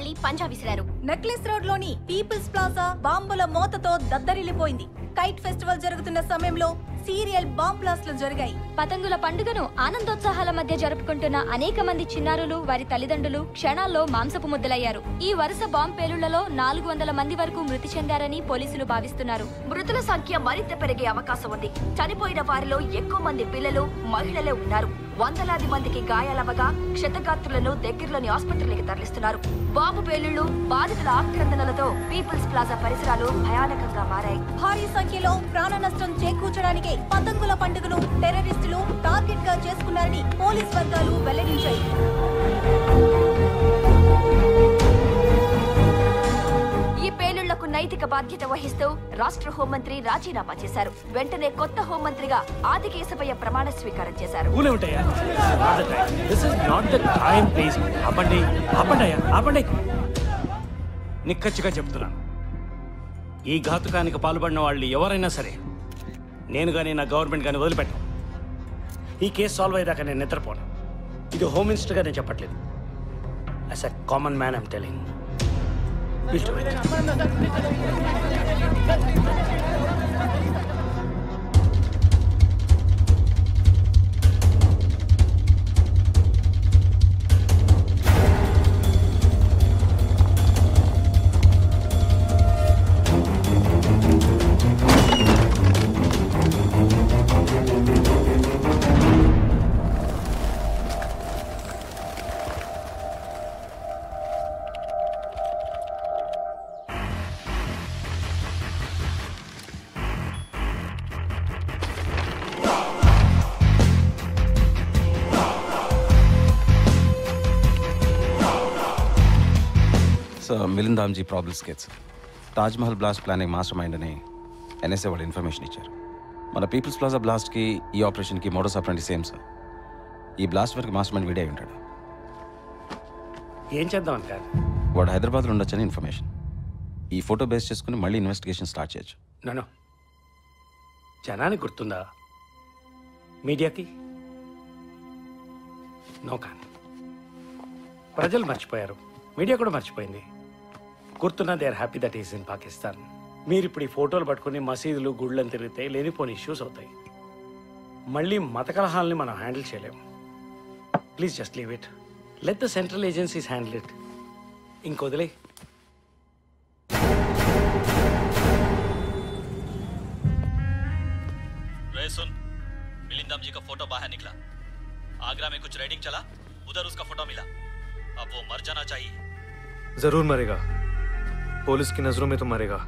మళ్ళీ పంజా విసిరారు. Necklace road లోని పీపుల్స్ ప్లాజా బాంబుల మోతతో దద్దరిల్లిపోయింది. కైట్ ఫెస్టివల్ జరుగుతున్న సమయంలో సీరియల్ బాంబ్ బ్లాస్ట్లు జరిగాయి. పతంగుల పండుగను ఆనందోత్సాహాల మధ్య జరుపుకుంటున్న అనేక మంది చిన్నారులు, వారి తల్లిదండ్రులు క్షణాల్లో మాంసపు ముద్దలయ్యారు. ఈ వరుస బాంబ్ పేలుళ్లలో 400 మంది వరకు మృతి చెందారని పోలీసులు భావిస్తున్నారు. మృతుల సంఖ్య మరింత పెరిగే అవకాశం ఉంది. చనిపోయిన వారిలో ఎక్కువ మంది పిల్లలు, మహిళలే ఉన్నారు. వందలాది మందికి గాయాలవగా క్షతగాత్రులను దగ్గరలోని ఆసుపత్రులకు తరలిస్తున్నారు. బాంబు పేలుళ్లు, బాధితుల ఆక్రందనలతో పీపుల్స్ ప్లాజా పరిసరాలు భయానకంగా మారాయి. భారీ సంఖ్యలో ప్రాణ నష్టం చేకూర్చడానికి పతంగుల పండుగను టెర్రరిస్టులు టార్గెట్ గా చేసుకున్నారని పోలీస్ వర్గాలు వెల్లడించాయి. ఈ పేలుళ్లకు నైతిక బాధ్యత వహిస్తూ రాష్ట్ర హోంమంత్రి రాజీనామా చేశారు. వెంటనే కొత్త హోంమంత్రిగా ఆదికేశవయ్య ప్రమాణ స్వీకారం చేశారు. నిక్కచ్చిగా చెప్తున్నాను, ఈ ఘాతుకానికి పాల్పడిన వాళ్ళు ఎవరైనా సరే నేను కానీ నా గవర్నమెంట్ కానీ వదిలిపెట్టాను. ఈ కేసు సాల్వ్ అయ్యేదాకా నేను నిద్రపోను. ఇది హోమ్ మినిస్టర్గా నేను చెప్పట్లేదు. As a common man I'm telling. Milind Damji problems case Taj Mahal blast planning master mind అని ఎన్ఎస్ఏ వాళ్ళు ఇన్ఫర్మేషన్ ఇచ్చారు. మన పీపుల్స్ ప్లాజా బ్లాస్ట్కి ఈ ఆపరేషన్కి మోడస్ ఆపరెండి సేమ్ సార్. ఈ బ్లాస్ట్ వరకు మాస్టర్ మైండ్ వీడే ఉంటాడు. ఏం చేద్దాం అంటారు? వాడు హైదరాబాద్లో ఉండొచ్చని ఇన్ఫర్మేషన్. ఈ ఫోటో బేస్ చేసుకుని మళ్ళీ ఇన్వెస్టిగేషన్ స్టార్ట్ చేయొచ్చు. నన్ను జనానికి గుర్తుందా? మీడియాకి నో. కానీ ప్రజలు మర్చిపోయారు, మీడియా కూడా మర్చిపోయింది. గుర్తున్నా they are happy that is in Pakistan. మీరు ఇప్పుడు ఈ ఫోటోలు పట్టుకుని మసీదులు, గుళ్ళని తిరిగితే లేనిపోని ఇష్యూస్ అవుతాయి. మళ్ళీ మత కలహాలని మనం హ్యాండిల్ చేయలేము. Please just leave it. Let the central agencies handle it. ఇంకొదిలే. सुन, मिलिंद दामजी का फोटो बाहर निकला. आगरा में कुछ राइडिंग चला, उधर उसका फोटो मिला. अब वो मर जाना चाहिए. जरूर मरेगा. पुलिस की नजरों में तो मरेगा.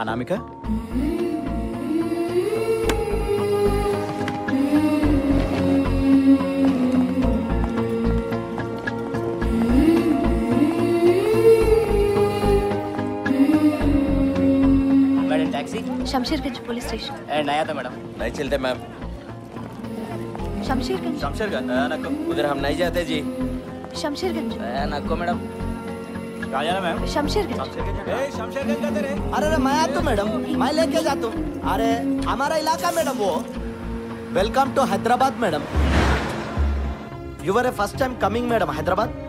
Anamika, madam taxi Shamsherganj police station. And आया था मैडम. नहीं चलते मैम. शमशेरगंज. शमशेरगंज नको. उधर हम नहीं जाते जी. शमशेरगंज. नको मैडम. कहाँ जाना मैम? शमशेरगंज. शमशेरगंज का तेरे. अरे मैं आता हूँ मैडम, मैं लेके जाता हूँ. अरे हमारा इलाका मैडम वो. Welcome to Hyderabad madam. You are a first time coming madam Hyderabad.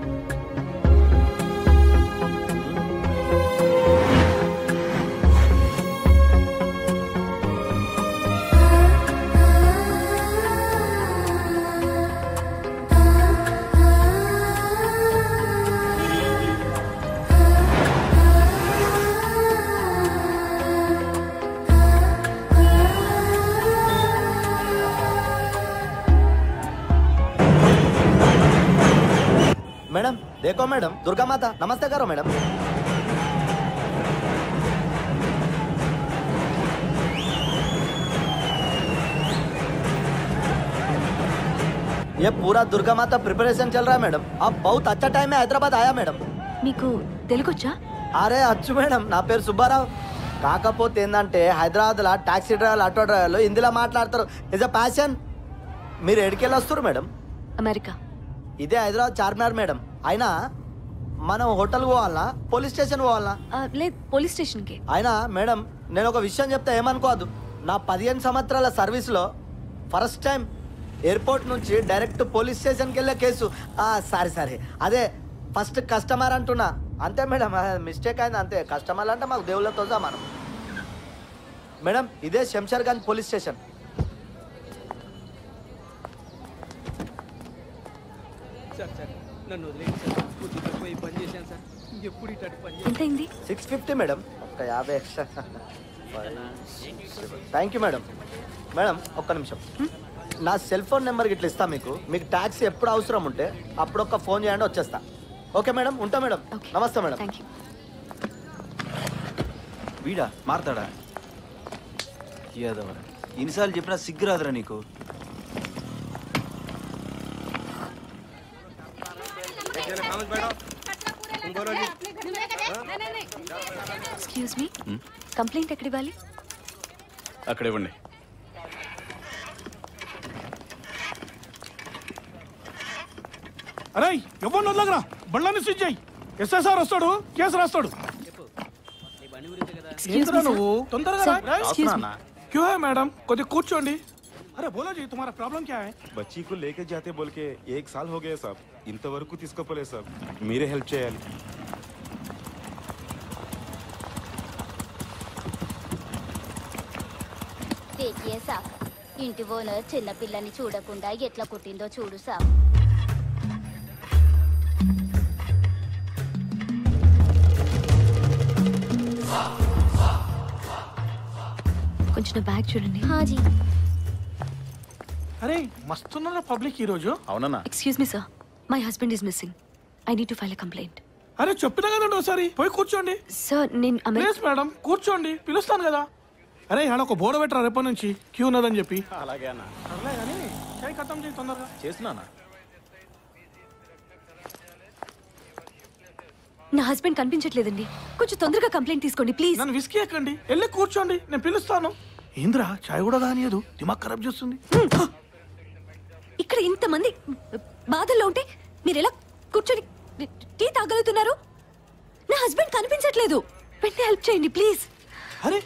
Madam देखो मैडम, दुर्गा माता नमस्ते करो मैडम. ये पूरा दुर्गा माता प्रिपरेशन चल रहा है मैडम. अब बहुत अच्छा टाइम है हैदराबाद आया मैडम. మీకు తెలుగొచ్చా? అరే అచ్చు మేడం, నా పేరు సుబ్బారావు. కాకపోతే ఏంటంటే హైదరాబాద్లో టాక్సీ డ్రైవర్లు, ఆటో డ్రైవర్లు హిందీలో మాట్లాడతారు. Is a passion. మీరు ఎడికెళ్ళి వస్తారు మేడం? అమెరికా. ఇదే హైదరాబాద్ చార్మినార్ మేడం. అయినా మనం హోటల్ పోవాలనా పోలీస్ స్టేషన్ పోవాలనా? లేదు, పోలీస్ స్టేషన్కి. అయినా మేడం నేను ఒక విషయం చెప్తే ఏమనుకోవద్దు. నా 15 సంవత్సరాల సర్వీస్లో ఫస్ట్ టైం ఎయిర్పోర్ట్ నుంచి డైరెక్ట్ పోలీస్ స్టేషన్కి వెళ్ళే కేసు. సారీ అదే ఫస్ట్ కస్టమర్ అంటున్నా. అంతే మేడం, మిస్టేక్ అయింది అంతే. కస్టమర్లు అంటే మాకు దేవుళ్ళతో మనం. మేడం ఇదే శంషర్గంజ్ పోలీస్ స్టేషన్. ఎంతైంది? 650 మేడం, ఒక 50 extra. Thank you madam. Madam ఒక్క నిమిషం, నా సెల్ ఫోన్ నెంబర్ ఇట్లా ఇస్తా మీకు. ట్యాక్సీ ఎప్పుడు అవసరం ఉంటే అప్పుడు ఒక్క ఫోన్ చేయండి, వచ్చేస్తా. ఓకే మేడం, ఉంటా మేడం. నమస్తే మేడం. Thank you. వీడా మారతాడా? ఏదవరా ఎన్నిసార్లు చెప్పినా సిగ్గురాదురా నీకు? ఎక్స్క్యూజ్ మీ, కంప్లైంట్ ఎక్కడ ఇవ్వాలి? అక్కడ ఇవ్వండి. అరే ఎవరిని వదలగరా, బళ్ళని స్విచ్ చేయి. ఎస్ఐసార్ వస్తాడు, కేసు రాస్తాడు. నువ్వు తొందరగా క్యూ హై మేడం, కొద్దిగా కూర్చోండి. అరే బోలో జీ, తుమారా ప్రాబ్లం క్యా హై? బच्ची को लेके जाते बोल के 1 साल हो गया साहब. ఇంతవరకు తీసుకోపోలే సార్. మీరే హెల్ప్ చేయాలి. देखिए साहब, ఇంటి ఓనర్ చిన్న పిల్లని చూడకుండా ఎట్లా కుట్టిందో చూడు సాబ్. కొంచెం నా బ్యాగ్ చూడండి. హాజీ. అరే మస్తున్నారా పబ్లిక్ ఈ రోజు. అవునన్నా. Excuse me sir, my husband is missing. I need to file a complaint. అరే చెప్పినా కదండి ఒకసారి పోయి కూర్చోండి. సార్ నేను ప్లీజ్ మేడం కూర్చోండి, పిలుస్తాను కదా. అరే ఆడ ఒక బోర్డు పెట్టరా రేపటి నుంచి క్యూ ఉన్నదని చెప్పి. అలాగే అన్న. సర్లే కానీ చేయి ఖతం చేయి తొందరగా. చేస్తున్నానా? నా హస్బెండ్ కనిపించట్లేదండి, కొంచెం తొందరగా కంప్లైంట్ తీసుకోండి ప్లీజ్. నన్ను విసికి ఎక్కండి, వెళ్ళి కూర్చోండి, నేను పిలుస్తాను. ఏంద్రా చాయ్ కూడా కానియదు, దిమాగ్ ఖరాబ్ చేస్తుంది. ఇక్కడ ఇంతమంది బాధల్లో ఉంటే మీరు ఎలా కూర్చొని టీ తాగలుగుతున్నారు? నా హస్బెండ్ కనిపించట్లేదు, వెంటనే హెల్ప్ చేయండి ప్లీజ్. అరే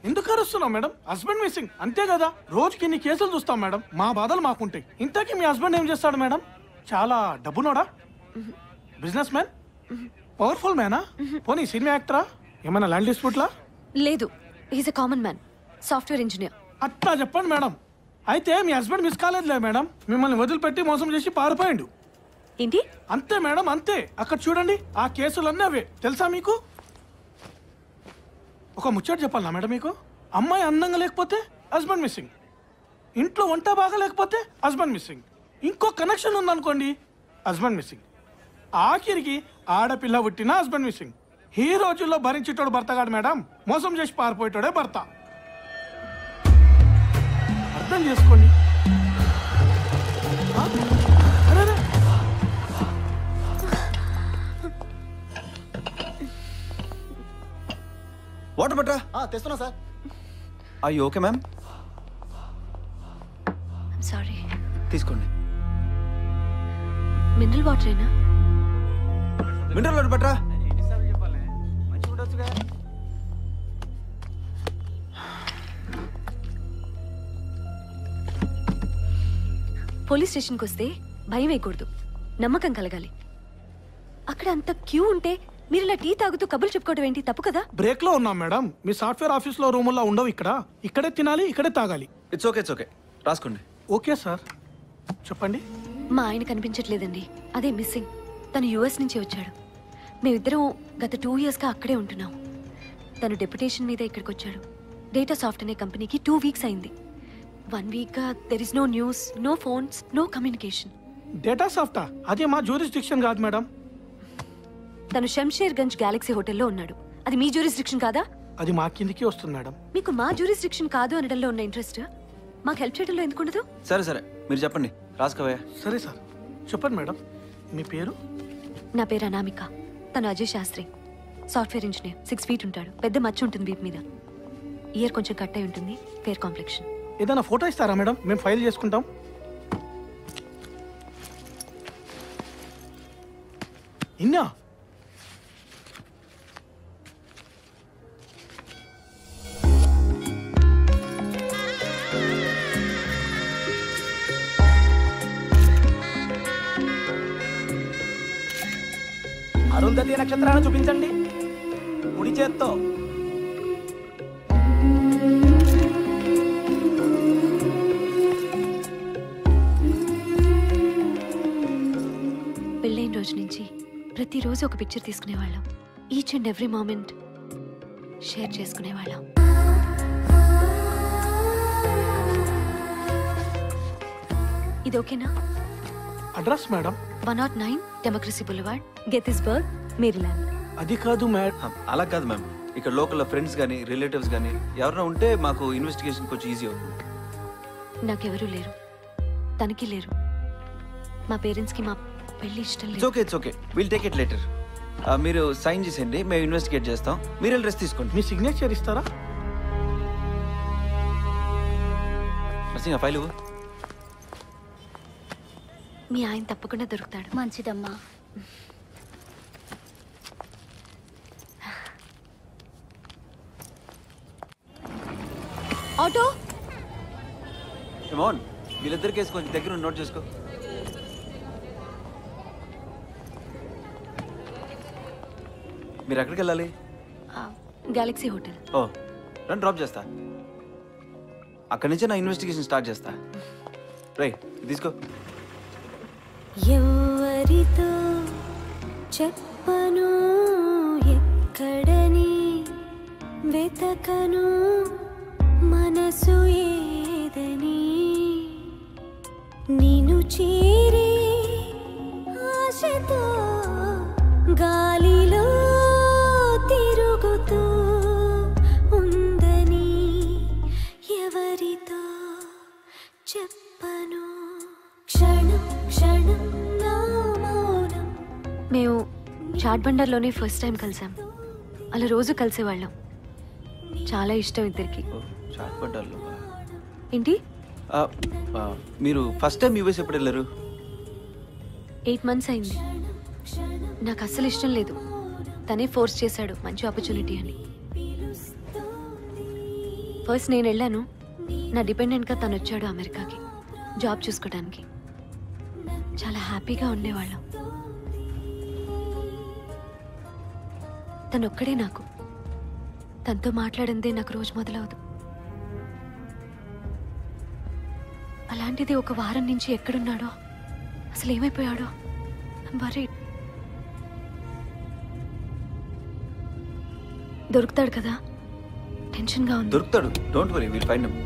ఎందుకు అరుస్తున్నావు మేడం? హస్బెండ్ మిస్సింగ్ అంతే కదా. రోజుకి ఇన్ని కేసులు చూస్తాం మేడం, మా బాధలు మాకుంటాయి. ఇంతకీ మీ హస్బెండ్ ఏం చేస్తాడు మేడం? చాలా డబ్బునోడా? Business man? పవర్ఫుల్ మ్యానా? పోనీ సినిమా యాక్టరా? ఏమైనా ల్యాండ్ డిస్ప్యూట్లా? లేదు, is a common man, software engineer. అట్లా చెప్పండి మేడం. అయితే మీ హస్బెండ్ మిస్ కాలేదులే మేడం, మిమ్మల్ని వదిలిపెట్టి మోసం చేసి పారిపోయిండు. ఏంటి? అంతే మేడం అంతే. అక్కడ చూడండి, ఆ కేసులన్నీ అవే. తెలుసా మీకు? ఒక ముచ్చట చెప్పాలా మేడం మీకు? అమ్మాయి అందంగా లేకపోతే హస్బెండ్ మిస్సింగ్, ఇంట్లో వంట బాగా లేకపోతే హస్బెండ్ మిస్సింగ్, ఇంకో కనెక్షన్ ఉందనుకోండి హస్బెండ్ మిస్సింగ్, ఆఖరికి ఆడపిల్ల పుట్టిన హస్బెండ్ మిస్సింగ్. ఈ రోజుల్లో భరించేటోడు భర్త కాదు మేడం, మోసం చేసి పారిపోయేటోడే భర్త. అర్థం చేసుకోండి. అరే వాటర్ పట్రా. తెస్తున్నా సార్. అయ్యో ఓకే మ్యామ్, సారీ. తీసుకోండి. మినరల్ వాటరేనా? మినరల్ వాటర్ పట్రా. పోలీస్ స్టేషన్కి వస్తే భయం వేయకూడదు, నమ్మకం కలగాలి. అక్కడ అంత క్యూ ఉంటే మీరు ఇలా టీ తాగుతూ కబుర్లు చెప్పుకోవడం ఏంటి? తప్పు కదా. బ్రేక్ లో ఉన్నాం మేడం, మీ సాఫ్ట్వేర్ ఆఫీస్ లో రూముల్లో ఉండవు. ఇక్కడే తినాలి, ఇక్కడే తాగాలి. ఇట్స్ ఓకే రాసుకోండి. ఓకే సార్, చెప్పండి. మా ఆయన కనిపించట్లేదండి, అదే మిస్సింగ్. తను యుఎస్ నుంచి వచ్చాడు. మేమిద్దరం గత 2 yearsగా అక్కడే ఉంటున్నాం. తను డెప్యుటేషన్ మీద ఇక్కడికి వచ్చాడు. డేటా సాఫ్ట్ అనే కంపెనీకి 2 weeks అయింది. 1 weekగా there is no news, no phones, no communication. Data సాఫ్టా? అదే మా జ్యూరిస్డిక్షన్ కాదు మేడం. తను శంషేర్గంజ్ గ్యాలక్సీ హోటల్లో ఉన్నాడు. అది మీ జ్యూరిస్డిక్షన్ కాదా? అది మా కిందికి వస్తుంది మేడం. మీకు మా జ్యూరిస్డిక్షన్ కాదు అనడంలో ఉన్న ఇంట్రెస్ట్ మాకు హెల్ప్ చేయడంలో ఎందుకు ఉండదు? సరే మీరు చెప్పండి, రాసుకోవయ్యా. సరే సార్, చెప్పండి మేడం. మీ పేరు? నా పేరు అనామిక. తను Ajay Shastri, software engineer. 6 feet ఉంటాడు. పెద్ద మచ్చ ఉంటుంది వీపు మీద. ఇయర్ కొంచెం కట్ అయి ఉంటుంది. Fair complexion. ఏదైనా ఫోటో ఇస్తారా మేడం? మేము ఫైల్ చేసుకుంటాం. ఇన్నా అరుంధతి నక్షత్రాన్ని చూపించండి కుడి చేత్తో. పెళ్ళైన రోజు నుంచి ప్రతిరోజు ఒక పిక్చర్ తీసుకునేవాళ్ళం. Each and every moment share చేసుకునేవాళ్ళం. ఇది ఓకేనా? Address madam 109 democracy boulevard, Gettysburg, Maryland. అది కాదు మేడం. అలా కాదు మ్యామ్, ఇక్కడ లోకల్ ఫ్రెండ్స్ కానీ రిలేటివ్స్ కానీ ఎవరైనా ఉంటే మాకు ఇన్వెస్టిగేషన్ కొంచెం ఈజీ అవుతుంది. నాకెవరూ లేరు, తనకి లేరు. మా పేరెంట్స్కి మా పెళ్లి ఇష్టం లేదు. It's okay will take it later. మీరు సైన్ చేసేయండి, మేము ఇన్వెస్టిగేట్ చేస్తాం. మీరు వెళ్ళి రెస్ట్ తీసుకోండి. మీ సిగ్నేచర్ ఇస్తారా? నర్సింగ్ ఆ ఫైల్ మీ ఆయన తప్పకుండా దొరుకుతాడు. మంచిదమ్మా. ఆటో మోహన్, వీళ్ళిద్దరి కేసు కొంచెం దగ్గర నోట్ చేసుకో. మీరు ఎక్కడికి వెళ్ళాలి? Galaxy hotel. ఓ నన్ను డ్రాప్ చేస్తా. అక్కడి నుంచే నా ఇన్వెస్టిగేషన్ స్టార్ట్ చేస్తా. రైట్ తీసుకో. ఎవరితో చెప్పను, ఎక్కడని వెతకను, మనసు ఏదని నిన్ను చేరే ఆశతో గాలిలో తిరుగుతూ ఉందని ఎవరితో చెప్పను. క్షణం క్షణం నా మౌనం. మేము చాట్ బండర్లోనే ఫస్ట్ టైం కలిసాం. అలా రోజు కలిసేవాళ్ళం. చాలా ఇష్టం ఇద్దరికి. చాట్ బండర్లో ఏంటి? మీరు ఫస్ట్ టైం యూఎస్ ఎప్పుడు వెళ్ళారు? 8 months అయింది. నాకు అస్సలు ఇష్టం లేదు. తనే ఫోర్స్ చేశాడు, మంచి ఆపర్చునిటీ అని. ఫస్ట్ నేను వెళ్ళాను. నా డిపెండెంట్గా తను వచ్చాడు అమెరికాకి జాబ్ చూసుకోవడానికి. చాలా హ్యాపీగా ఉండేవాళ్ళం. తనొక్కడే నాకు. తనతో మాట్లాడిందే నాకు రోజు మొదలవదు. అలాంటిది ఒక వారం నుంచి ఎక్కడున్నాడో, అసలు ఏమైపోయాడో వరీడ్. దొరుకుతాడు కదా? టెన్షన్గా ఉంది. దొరుకుతాడు, don't worry, will find him.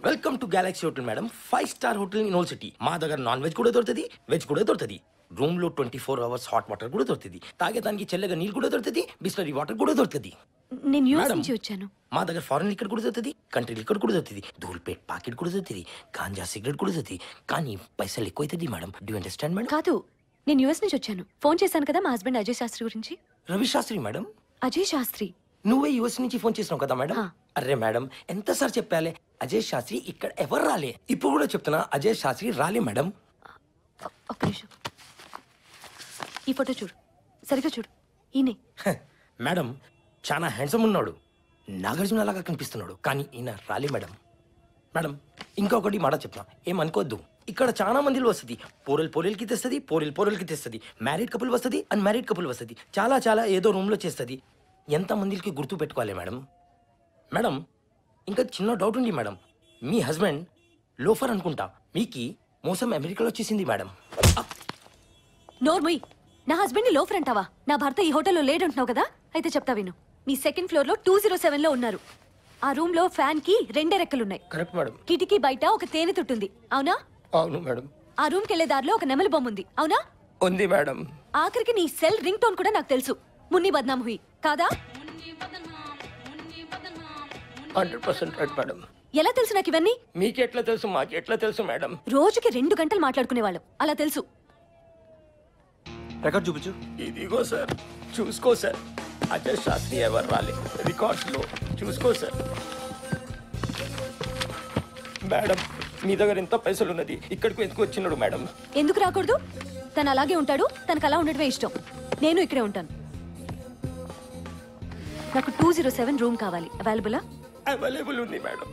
Welcome to Galaxy hotel madam. 5-star hotel in old city. మా దగ్గర నాన్ వెజ్ కూడా దొరుకుతుంది, వెజ్ కూడా దొరుకుతుంది. రూమ్ లో 24 hours హాట్ వాటర్ కూడా దొరుకుతుంది. తాగేదానికి చల్లగా నీళ్ళు కూడా దొరుకుతుంది, బిస్లరీ వాటర్ కూడా దొరుకుతుంది. నేను యూఎస్ నుంచి వచ్చాను. మా దగ్గర ఫారెన్ లిక్కర్ కూడా దొరుకుతుంది, కంట్రీ లిక్కర్ కూడా దొరుకుతుంది, ధూల్పేట్ పాకెట్ కూడా దొరుకుతుంది, గాంజా సిగరెట్ కూడా దొరుకుతుంది. కానీ పైసలు ఎక్కువ అవుతుంది మేడం. Do understand madam? కాదు, నేను యూఎస్ నుంచి వచ్చాను. ఫోన్ చేశాను కదా మా హస్బెండ్ అజయ్ శాస్త్రి గురించి. రవి శాస్త్రి మేడం? అజయ్ శాస్త్రి. నువ్వే యూఎస్ నుంచి ఫోన్ చేసినావు కదా మేడం? అరే మేడం, ఎంతసారి చెప్పాలి, అజయ్ శాస్త్రి ఇక్కడ ఎవరు రాలే. ఇప్పుడు కూడా చెప్తున్నా, అజయ్ శాస్త్రి రాలే మేడం. ఒక్క నిమిషం, ఈ ఫోటో చూడు, సరిగ్గా చూడు. ఈయనే మేడం. చాలా హ్యాండ్సమ్ ఉన్నాడు, నాగార్జున లాగా కనిపిస్తున్నాడు, కానీ ఈయన రాలే మేడం. మేడం ఇంకొకటి మాట చెప్తా, ఏమనుకోవద్దు. ఇక్కడ చాలా మందిలో వస్తుంది. పోరల్కి తెస్తుంది, పోరల్కి తెస్తుంది. మ్యారీడ్ కపుల్ వస్తుంది, అన్మ్యారీడ్ కపుల్ వస్తుంది. చాలా చాలా ఏదో రూమ్లో చేస్తుంది. ఎంత మందికి గుర్తు పెట్టుకోవాలి మేడం. మేడం ఇంకా చిన్న డౌట్ ఉంది మేడం. మీ హస్బెండ్ లోఫర్ అనుకుంటా, మీకి మోసం అమెరికాలో వచ్చేసింది మేడం. నోర్మయ్, నా హస్బెండ్ ని లోఫర్ అంటావా? నా భర్త ఈ హోటల్లో లేడంటున్నావు కదా, అయితే చెప్తా విను. మీ సెకండ్ ఫ్లోర్ లో 207 లో ఉన్నారు. ఆ రూమ్ లో ఫ్యాన్ కి 2 రెక్కలున్నాయి. Correct madam. కిటికీ బయట ఒక తేనె తుట్టుంది, అవునా? అవును మేడం. ఆ రూమ్ కెళ్లే దారిలో ఒక నెమలి బొమ్మ ఉంది, అవునా? ఉంది మేడం. ఆఖరికి నీ సెల్ రింగ్ టోన్ కూడా నాకు తెలుసు, మున్ని బద్నాం హుయి, కాదా? 100% రైట్ మేడం. ఎలా తెలుసు నాకు ఇవన్నీ? మీకెట్లా తెలుసు? మాకెట్లా తెలుసు మేడం? రోజుకి 2 గంటలు మాట్లాడుకునేవాళ్ళం, అలా తెలుసు. రికార్డ్ చూపించు. ఇదిగో సార్, చూసుకో సార్. అజయ్ శాస్త్రి ఎవరు రాలే రికార్డ్స్ లో చూసుకో సార్. మేడం మీ దగ్గర ఎంత పైసలు ఉన్నది, ఇక్కడికి ఎందుకు వచ్చినాడు మేడం? ఎందుకు రాకూడదు? తను అలాగే ఉంటాడు, తనకు అలా ఉండడమే ఇష్టం. నేను ఇక్కడే ఉంటాను. నాకు 207 రూమ్ కావాలి. అవైలబులా? అవైలబుల్ ఉంది మేడం.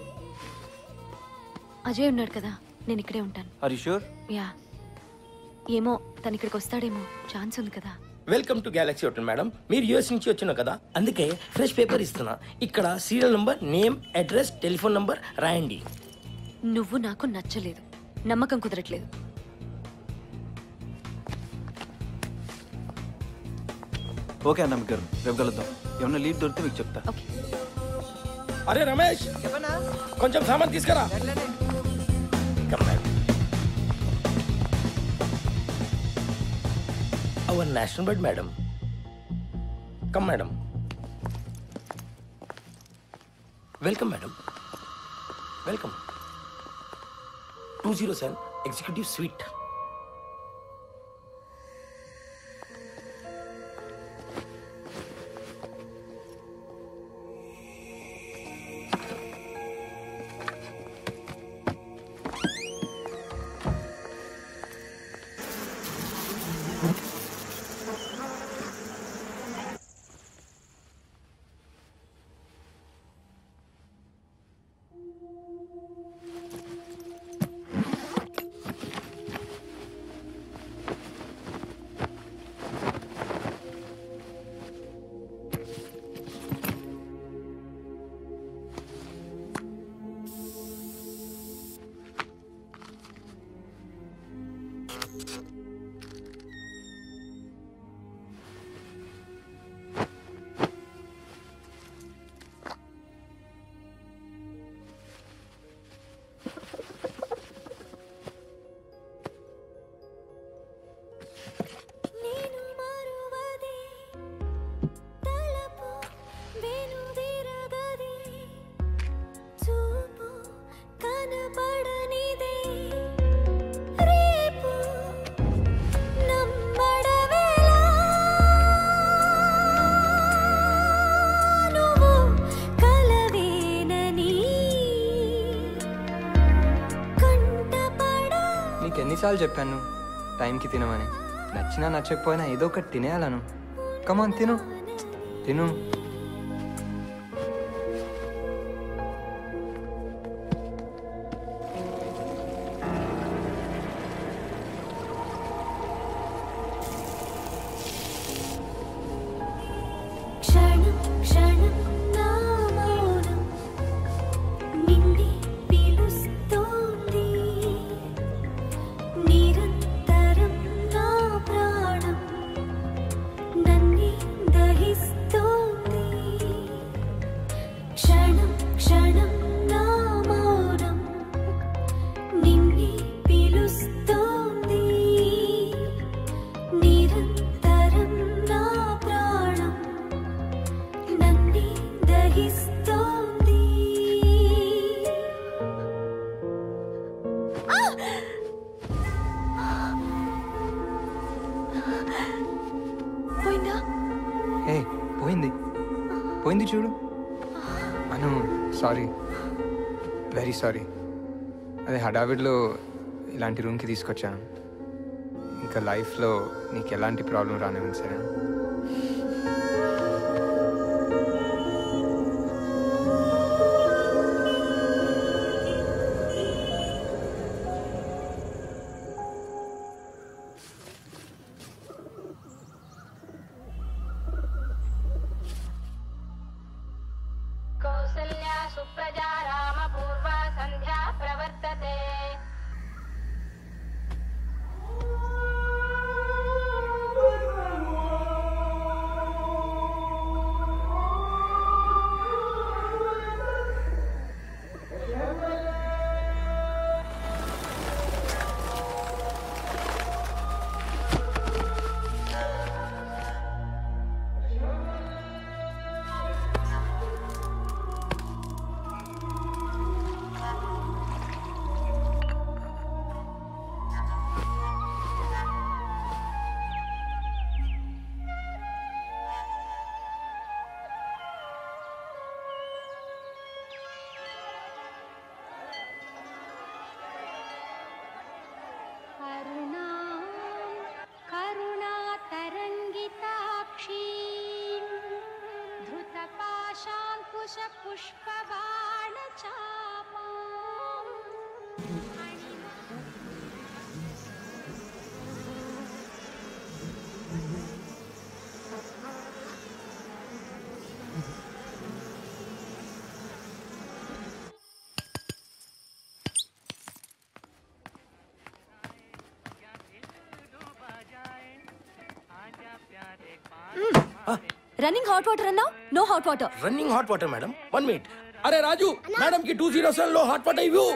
అజయ్ ఉన్నాడు కదా, నేను ఇక్కడే ఉంటాను. Are you sure? యా. ఏమో తను ఇక్కడికి వస్తాడేమో, ఛాన్స్ ఉంది కదా. Welcome to Galaxy hotel madam. మీరు యూఎస్ నుంచి వచ్చినా కదా, అందుకే ఫ్రెష్ పేపర్ ఇస్తున్నా. ఇక్కడ serial number, name, address, telephone number రాయండి. నువ్వు నాకు నచ్చలేదు, నమ్మకం కుదరట్లేదు. ఓకే అన్న, మీకు రేపు కలుద్దాం. ఏమన్నా లీడ్ దొరికితే మీకు చెప్తా. అరే రమేష్, కొంచెం సామాన్ తీసుకురా. Our national bird madam. Come madam. Welcome madam, welcome. 207 executive sweet. ఎన్నిసార్లు చెప్పాను టైంకి తినమని? నచ్చినా నచ్చకపోయినా ఏదో ఒకటి తినేయాలను. కమాన్ తిను తిను. పోయింది చూడు. అను సారీ, వెరీ సారీ. అదే హడావిడిలో ఇలాంటి రూమ్కి తీసుకొచ్చాను. ఇంకా లైఫ్లో నీకు ఎలాంటి ప్రాబ్లం రానివ్వండి సరే. రన్నింగ్ హాట్ వాటర్ అన్నావు, no hot water. Running hot water madam, 1 minute. అరే రాజు, మేడం కి 207 లో హాట్ వాటర్ ఇవ్వు.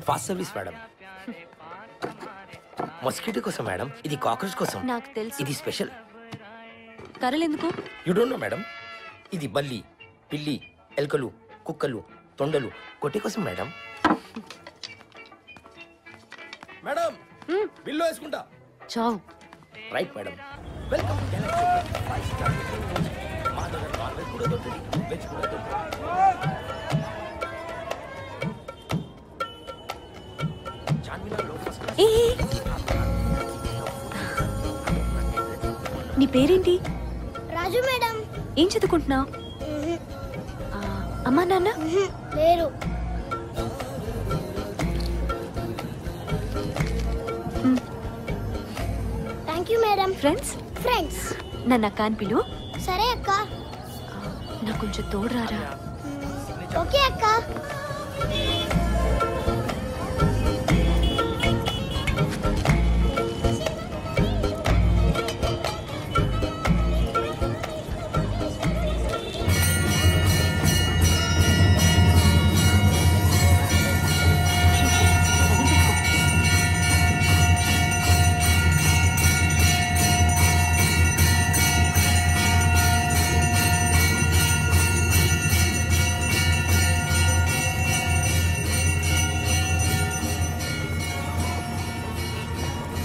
Fast service madam. మస్కిటో కోసం మేడం, ఇది కాక్రోచ్ కోసం. నాకు తెలుసు. ఇది స్పెషల్. కర్రలు ఎందుకు? You don't know madam. ఇది బల్లి, పిల్లి, ఎలుకలు, కుక్కలు, తొండలు కొట్టి కోసం మేడం. మేడం బిల్లు వేసుకుంటా. చావు. Right madam. వెల్కమ్. మా దగ్గర నాన్ వెజ్ కూడా దొరుకుతుంది, వెజ్ కూడా దొరుకుతుంది. నీ పేరేంటి? రాజు మేడం. ఏం చదువుకుంటున్నావు? అమ్మా నాన్న లేరు. Thank you madam. Friends? Friends. నన్ను అక్క అని పిలు. సరే అక్క. నాకు కొంచెం తోడురారా? ఓకే అక్క.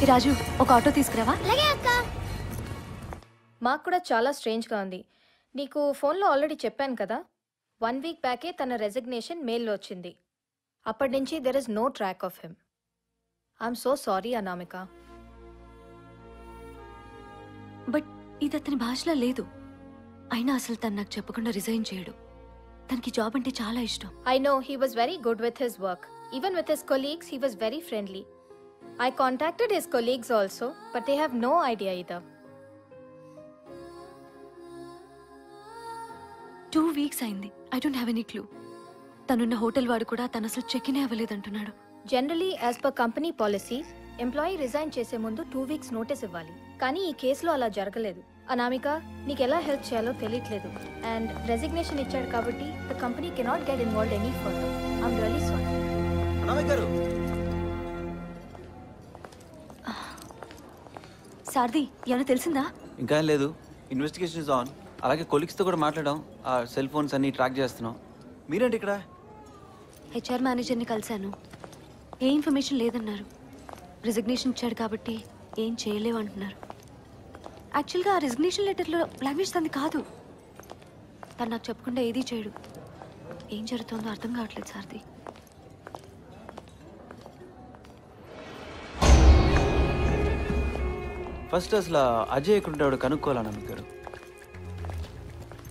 రాజు, ఒక ఆటో తీసుకురావా? అలాగే అక్క. మాకు కూడా చాలా స్ట్రేంజ్గా ఉంది. నీకు ఫోన్లో ఆల్రెడీ చెప్పాను కదా, 1 వీక్ బ్యాకే తన రెసిగ్నేషన్ మెయిల్లో వచ్చింది. అప్పటి నుంచి there is no track of him. I'm so sorry Anamika. But ఇది అతని భాషలో లేదు. అయినా అసలు తను నాకు చెప్పకుండా రిజైన్ చేయడు. తనకి జాబ్ అంటే చాలా ఇష్టం. I know he was very good with his work. Even with his colleagues, he was very friendly. I contacted his colleagues also, but they have no idea either. 2 weeks అయింది. I don't have any clue. తనున్న hotel వాడు కూడా తను అసలు check in అవ్వలేదంటున్నాడు. Generally, as per company policy, employee resign చేసే ముందు 2 weeks notice ఇవ్వాలి. కానీ ఈ కేసులో అలా జరగలేదు. అనామిక, నీకు ఎలా హెల్ప్ చేయాలో తెలియట్లేదు. అండ్ రెసిగ్నేషన్ ఇచ్చాడు కాబట్టి the company cannot get involved any further. I'm really sorry. Anamika గారు. సారథి, ఏమైనా తెలిసిందా? ఇంకా లేదు. Investigation is on. అలాగే కొలీగ్స్తో కూడా మాట్లాడాం. ఆ సెల్ ఫోన్స్ అన్ని ట్రాక్ చేస్తున్నాం. మీరేంటి ఇక్కడ? హెచ్ఆర్ మేనేజర్ని కలిశాను. ఏ ఇన్ఫర్మేషన్ లేదన్నారు. రిజిగ్నేషన్ ఇచ్చాడు కాబట్టి ఏం చేయలేవు అంటున్నారు. యాక్చువల్గా ఆ రిజిగ్నేషన్ లెటర్లో లాంగ్వేజ్ తనది కాదు. తను నాకు చెప్పకుండా ఏదీ చేయడు. ఏం జరుగుతుందో అర్థం కావట్లేదు సారథి. ఫస్ట్ అసలు అజయ్ ఎక్కడ ఉంటాడు కనుక్కోవాలన్నా మీకు గారు.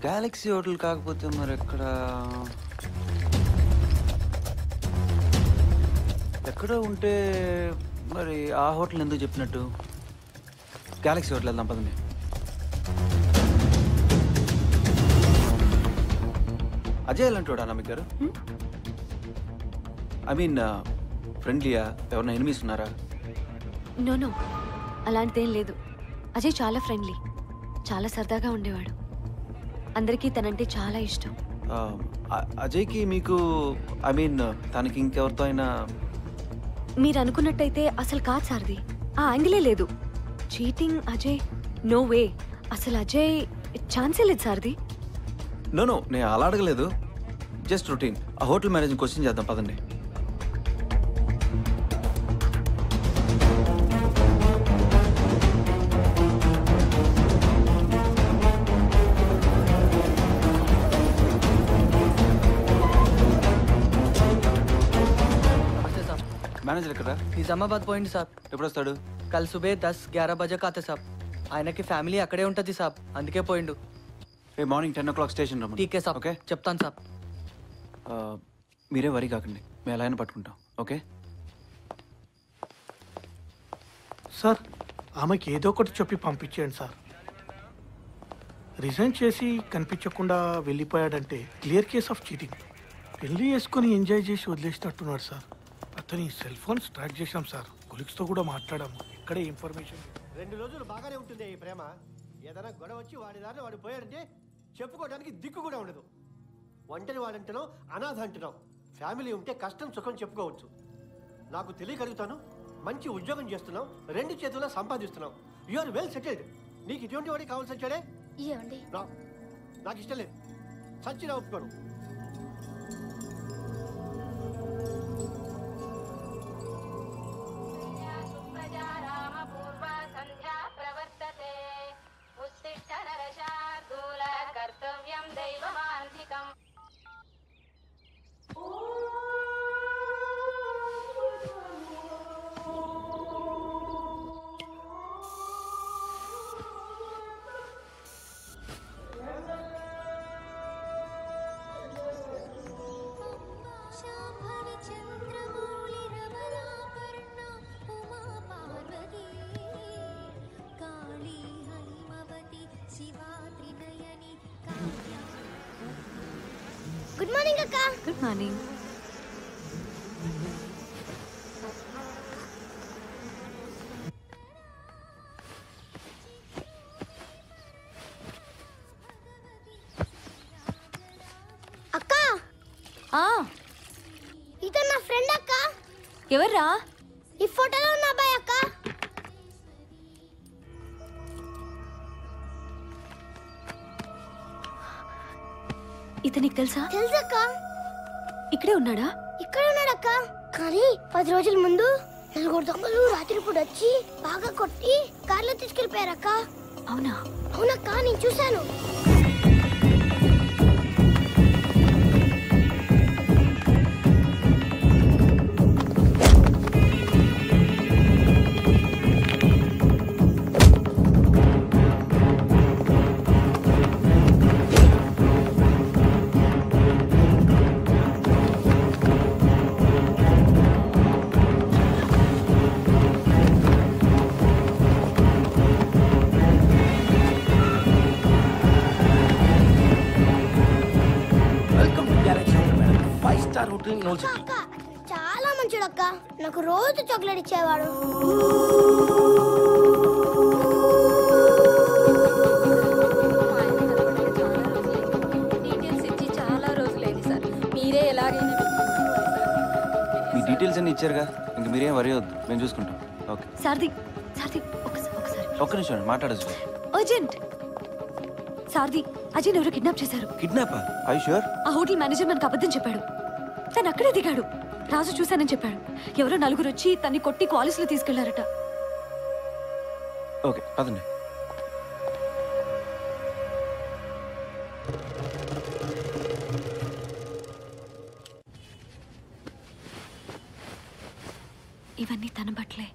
గ్యాలక్సీ హోటల్ కాకపోతే మరి ఎక్కడ ఉంటే మరి ఆ హోటల్ ఎందుకు చెప్పినట్టు? గ్యాలక్సీ హోటల్ వెళ్దాం పదండి. అజయ్ ఎలాంటి వాడా మీకు గారు? ఐ మీన్ ఫ్రెండ్లీయా? ఎవరైనా ఎనిమీస్ ఉన్నారా? నో అలాంటిదేం లేదు. అజయ్ చాలా ఫ్రెండ్లీ, చాలా సరదాగా ఉండేవాడు. అందరికీ తనంటే చాలా ఇష్టం. అజయ్కి మీకు ఐ మీన్ తనకి ఇంకెవరితో అయినా? మీరు అనుకున్నట్టయితే అసలు కాదు సారథి. ఆ యాంగిలే లేదు. Cheating Ajay, no way. అసలు అజయ్ ఛాన్సే లేదు సారథి. నో నేను అలా అడగలేదు. Just routine. ఆ హోటల్ మేనేజర్ క్వశ్చన్ చేద్దాం పదండి. మేనేజర్ ఎక్కడ? నిజామాబాద్ పోయింది సాబ్. ఎప్పుడు వస్తాడు? కల్ సుబే 10-11 బజేకి ఆతే సాబ్. ఆయనకి ఫ్యామిలీ అక్కడే ఉంటుంది సాబ్, అందుకే పోయిండు. మార్నింగ్ 10 o'clock స్టేషన్ రమ్మండి. టీకే సాబ్. ఓకే చెప్తాను సాబ్. మీరే వరి కాకండి, మేము ఎలా అయినా పట్టుకుంటాం. ఓకే సార్, ఆమెకి ఏదో ఒకటి చెప్పి పంపించేయండి సార్. రిజైన్ చేసి కనిపించకుండా వెళ్ళిపోయాడంటే క్లియర్ కేస్ ఆఫ్ చీటింగ్. పెళ్లి చేసుకొని ఎంజాయ్ చేసి వదిలేసినట్టున్నాడు సార్. అతని సెల్ ఫోన్స్ ట్రాక్ చేశాం సార్. కొలిక్స్ తో కూడా మాట్లాడాము, ఎక్కడ ఇన్ఫర్మేషన్. 2 రోజులు బాగానే ఉంటుంది ఈ ప్రేమ. ఏదైనా గొడవ వచ్చి వాడి దారిని వాడు పోయాడంటే చెప్పుకోవడానికి దిక్కు కూడా ఉండదు. ఒంటరి వాడంటున్నావు, అనాథ అంటున్నావు. ఫ్యామిలీ ఉంటే కష్టం సుఖం చెప్పుకోవచ్చు. నాకు తెలియగలుగుతాను, మంచి ఉద్యోగం చేస్తున్నావు, 2 చేతుల్లో సంపాదిస్తున్నావు. You are well settled. నీకు ఇటువంటి వాడి కావాల్సి వచ్చాడే? నాకు ఇష్టం లేదు, సచ్చినా ఒప్పుకోను. గుడ్ మార్నింగ్ అక్క. Good morning. అక్క, ఇతను నా ఫ్రెండ్ అక్క. ఎవర్రా? ఈ ఫోటోలో ఉన్న అబ్బాయి అక్క. ఇతనికి తెలుసా? తెలుసక్క. ఇక్కడే ఉన్నాడా? ఇక్కడే ఉన్నాడక్క. కానీ 10 రోజుల ముందు 4 దొంగలు రాత్రిపూట వచ్చి బాగా కొట్టి కార్లో తీసుకెళ్లిపోయారక్క. అవునా? అవునక్క, నేను చూశాను. అక్క, చాలా మంచిడక్క. నాకు రోజు చాక్లెట్ ఇచ్చేవాడు. డీటెయిల్స్ ఇచ్చి చాలా రోజులైంది సార్. మీరే ఎలాగైనా మీ డీటెయిల్స్ అన్ని ఇచ్చారుగా, ఇంక మీరేం వరి వద్దు, మేము చూసుకుంటాం. ఓకే సారథి, సారథి ఒకసారి ఒక్క నిమిషం మాట్లాడచ్చు. అర్జెంట్. సారథి, అజయ్ ఎవరో కిడ్నాప్ చేశారు. కిడ్నాపా? I sure? ఆ హోటల్ మేనేజర్ మనకు అబద్ధం చెప్పాడు. తను అక్కడే దిగాడు. రాజు చూశానని చెప్పాడు. ఎవరో 4 వచ్చి తన్ని కొట్టి కాలేజ్లో తీసుకెళ్లారట. ఓకే పదండి. ఇవన్నీ తన బట్టలే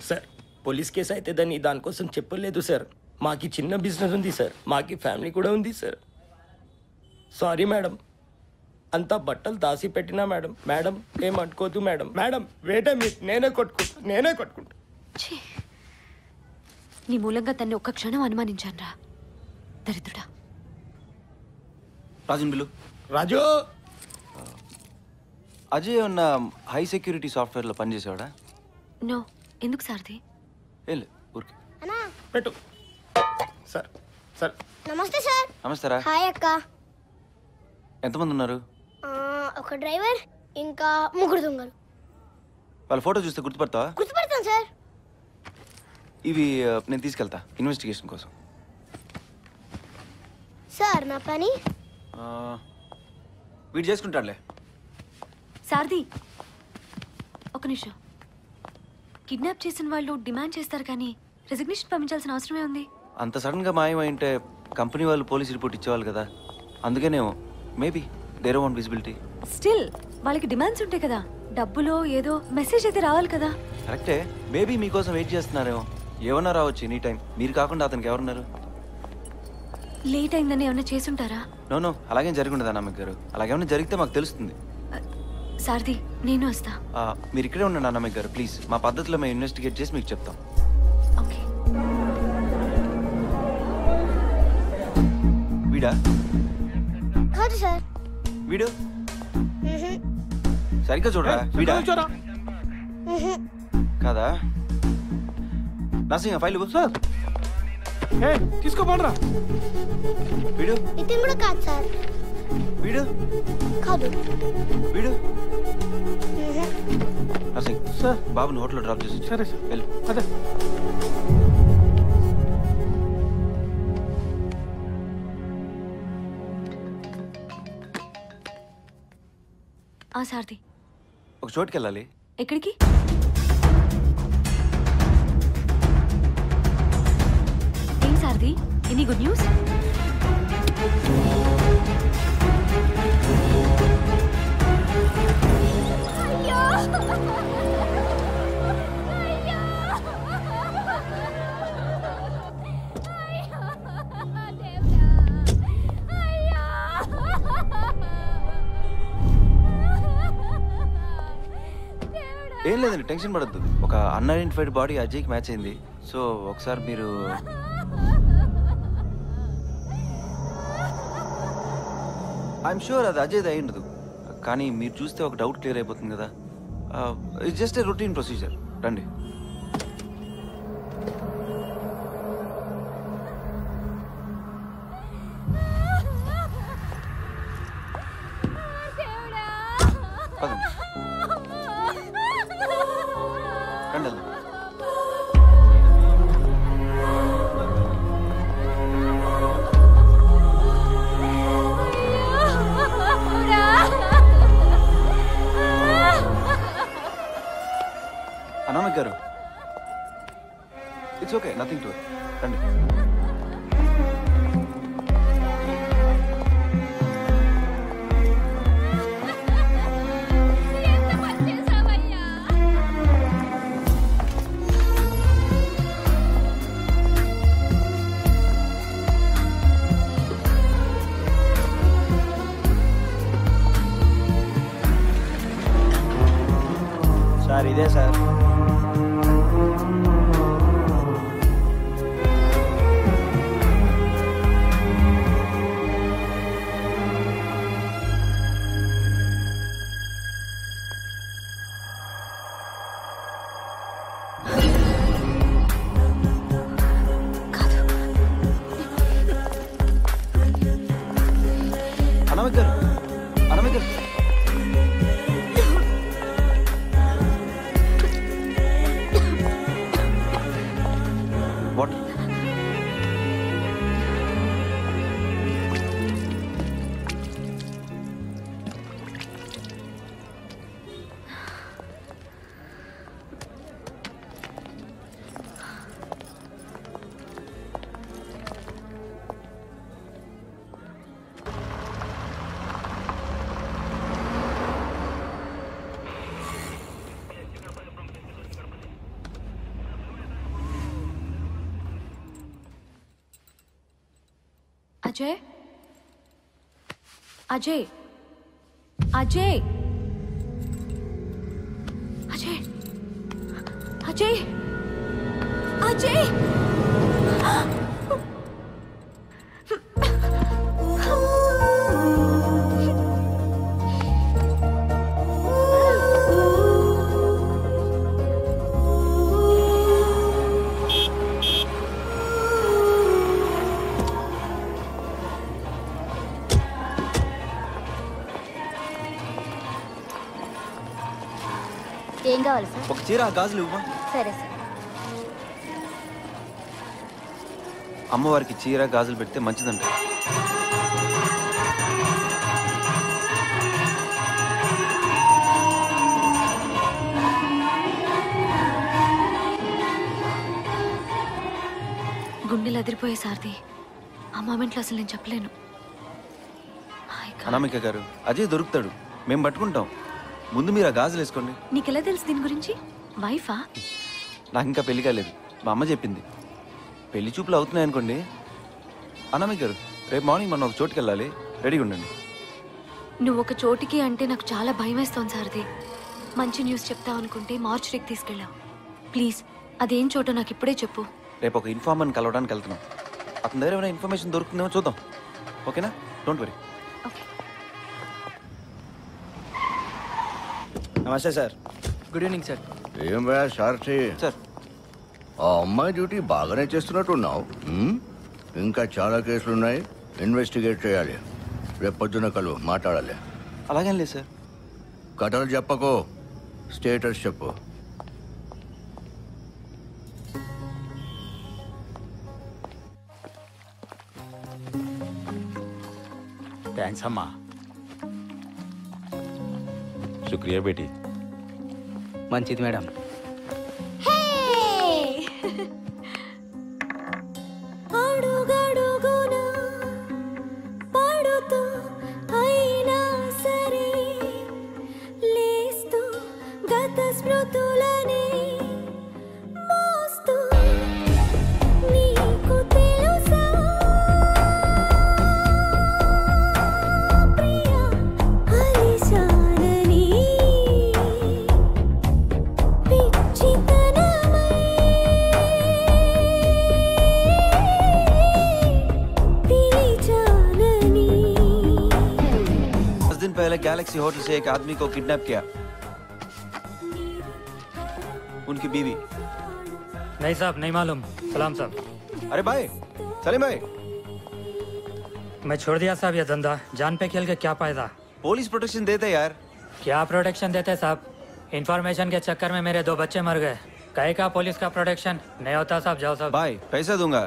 సార్. పోలీస్ కేసు అయితే దానికోసం చెప్పలేదు సార్. మాకి చిన్న బిజినెస్ ఉంది సార్, మాకి ఫ్యామిలీ కూడా ఉంది సార్. సారీ మేడం, అంతా బట్టలు దాసి పెట్టినా మేడం. మేడం ఏమనుకోదు మేడం. మేడం వేటే మీరు, నేనే కొట్టుకుంటా. నీ మూలంగా తన్ని ఒక్క క్షణం అనుమానించానురా, దరిద్రుడా. రాజున్ బిల్లు. రాజు. అజయ్ ఉన్న హై సెక్యూరిటీ సాఫ్ట్వేర్లో పనిచేసేవాడా? నో. ఎందుకు సారథి? ఏం లేదు, ఊరికే. పెట్టు సార్. సార్ నమస్తే సార్. నమస్తే రా. హాయ్ అక్క. ఎంతమంది ఉన్నారు? ఒక డ్రైవర్, ఇంకా 3 దొంగలు. వాళ్ళ ఫోటో చూస్తే గుర్తుపడతావా? గుర్తుపడతాను సార్. ఇవి నేను తీసుకెళ్తా ఇన్వెస్టిగేషన్ కోసం. సార్ నా పని వీడు చేసుకుంటాడులే. సారథి ఒక నిమిషం. కిడ్నాప్ చేసిన వాళ్ళు డిమాండ్ చేస్తారు కానీ రెసిగ్నేషన్ పంపించాల్సిన అవసరమే ఉంది. అంత సడన్గా మాయమైంటే కంపెనీ వాళ్ళు పోలీస్ రిపోర్ట్ ఇచ్చేవాళ్ళు కదా, అందుకనేమో. Maybe there want visibility. Still వాళ్ళకి డిమాండ్స్ ఉంటాయి కదా, డబ్బులో ఏదో మెసేజ్ అయితే రావాలి కదా. కరెక్టే. మేబీ మీకోసం వెయిట్ చేస్తున్నారేమో. ఏమన్నా రావచ్చు ఎనీ టైం. మీరు కాకుండా అతనికి ఎవరున్నారు? లేట్ అయిందని ఏమన్నా చేసుంటారా? నో అలాగేం జరగఉండదా నాన్నమ్మ గారు. అలాగేమన్నా జరిగితే మాకు తెలుస్తుంది. సారథి నేను వస్తా. మీరు ఇక్కడే ఉండండి నాన్నమ్మ గారు ప్లీజ్. మా పద్ధతిలో మేము ఇన్వెస్టిగేట్ చేసి మీకు చెప్తాం. ఓకే. వీడా? కాదు సార్. వీడు సరిగ్గా చూడరా. వీడా? కాదా నర్సింగ్ ఫైల్ సార్ తీసుకోపోండిరా. వీడు ఇతను కూడా కాదు సార్. వీడు కాదు. వీడు నర్సింగ్ సార్ బాబుని హోటల్లో డ్రాప్ చేసి. సరే సార్ వెళ్ళు. అదే సార్ది ఒక చోటుకి వెళ్ళాలి. ఎక్కడికి? ఏం సార్ది, ఎనీ గుడ్ న్యూస్? ఏం లేదండి, టెన్షన్ పడద్దు. ఒక అన్ఐడెంటిఫైడ్ బాడీ అజయ్కి మ్యాచ్ అయింది. సో ఒకసారి మీరు ఐఎమ్ షూర్ అది అజయ్ది అయి ఉండదు, కానీ మీరు చూస్తే ఒక డౌట్ క్లియర్ అయిపోతుంది కదా. It's just a routine procedure. రండి. పదండి. రండి వెళ్దాం. అనామిక్ గారు, it's okay, nothing to it. రండి. సార్ ఇదే సార్. అనామిక్ గారు, అనామిక్ గారు, వాటర్. అజయ్, అజయ్, అజయ్, అజయ్, అజయ్, అజయ్. ఏం కావాలి సార్? ఒక చీర గాజులు ఇవ్వమా. సరే సార్. అమ్మవారికి చీర గాజులు పెడితే మంచిదంట. గుండెలు అదిరిపోయే సార్ది. ఆ మూమెంట్లో అసలు నేను చెప్పలేను. అనామిక గారు, అజయ్ దొరుకుతాడు, మేము పట్టుకుంటాం. ముందు మీరు ఆ గాజులు వేసుకోండి. నీకెలా తెలుసు దీని గురించి? వైఫా? నాకు ఇంకా పెళ్లి కాలేదు, మా అమ్మ చెప్పింది. పెళ్లి చూపులు అవుతున్నాయి అనుకోండి. అనామిక గారు, రేపు మార్నింగ్ మనం ఒక చోటుకి వెళ్ళాలి, రెడీగా ఉండండి. నువ్వు ఒక చోటికి అంటే నాకు చాలా భయం వేస్తోంది సార్ది. మంచి న్యూస్ చెప్తావు అనుకుంటే మార్చురీకి తీసుకెళ్ళావు. ప్లీజ్ అదేం చోటో నాకు ఇప్పుడే చెప్పు. రేపు ఒక ఇన్ఫార్మర్ని కలవడానికి వెళ్తున్నాం. అతని దగ్గర ఏమైనా ఇన్ఫర్మేషన్ దొరుకుతుందేమో చూద్దాం. ఓకేనా? Don't worry. నమస్తే సార్. Good evening sir. ఏం భయ సారథి సార్ ఆ అమ్మాయి డ్యూటీ బాగానే చేస్తున్నట్టున్నావు. ఇంకా చాలా కేసులున్నాయి, ఇన్వెస్టిగేట్ చేయాలి. రేపు పొద్దున కలువు, మాట్లాడాలి. అలాగేం లేదు సార్. కథలు చెప్పకు, స్టేటస్ చెప్పు. థ్యాంక్స్ అమ్మా. శుక్రియా బేటీ. మంచిది మేడం. पहले गैलेक्सी होटल से एक आदमी को किडनैप किया, उनकी बीवी। नहीं साहब, नहीं मालूम। सलाम साहब। अरे भाई सलीम भाई, मैं छोड़ दिया साहब ये धंधा। जान पे खेल के क्या फायदा। पुलिस प्रोटेक्शन देते यार। क्या प्रोटेक्शन देते साहब? इन्फॉर्मेशन के चक्कर में मेरे 2 बच्चे मर गए। कहे का पुलिस का प्रोटेक्शन नहीं होता साहब। जाओ साहब। भाई पैसा दूंगा।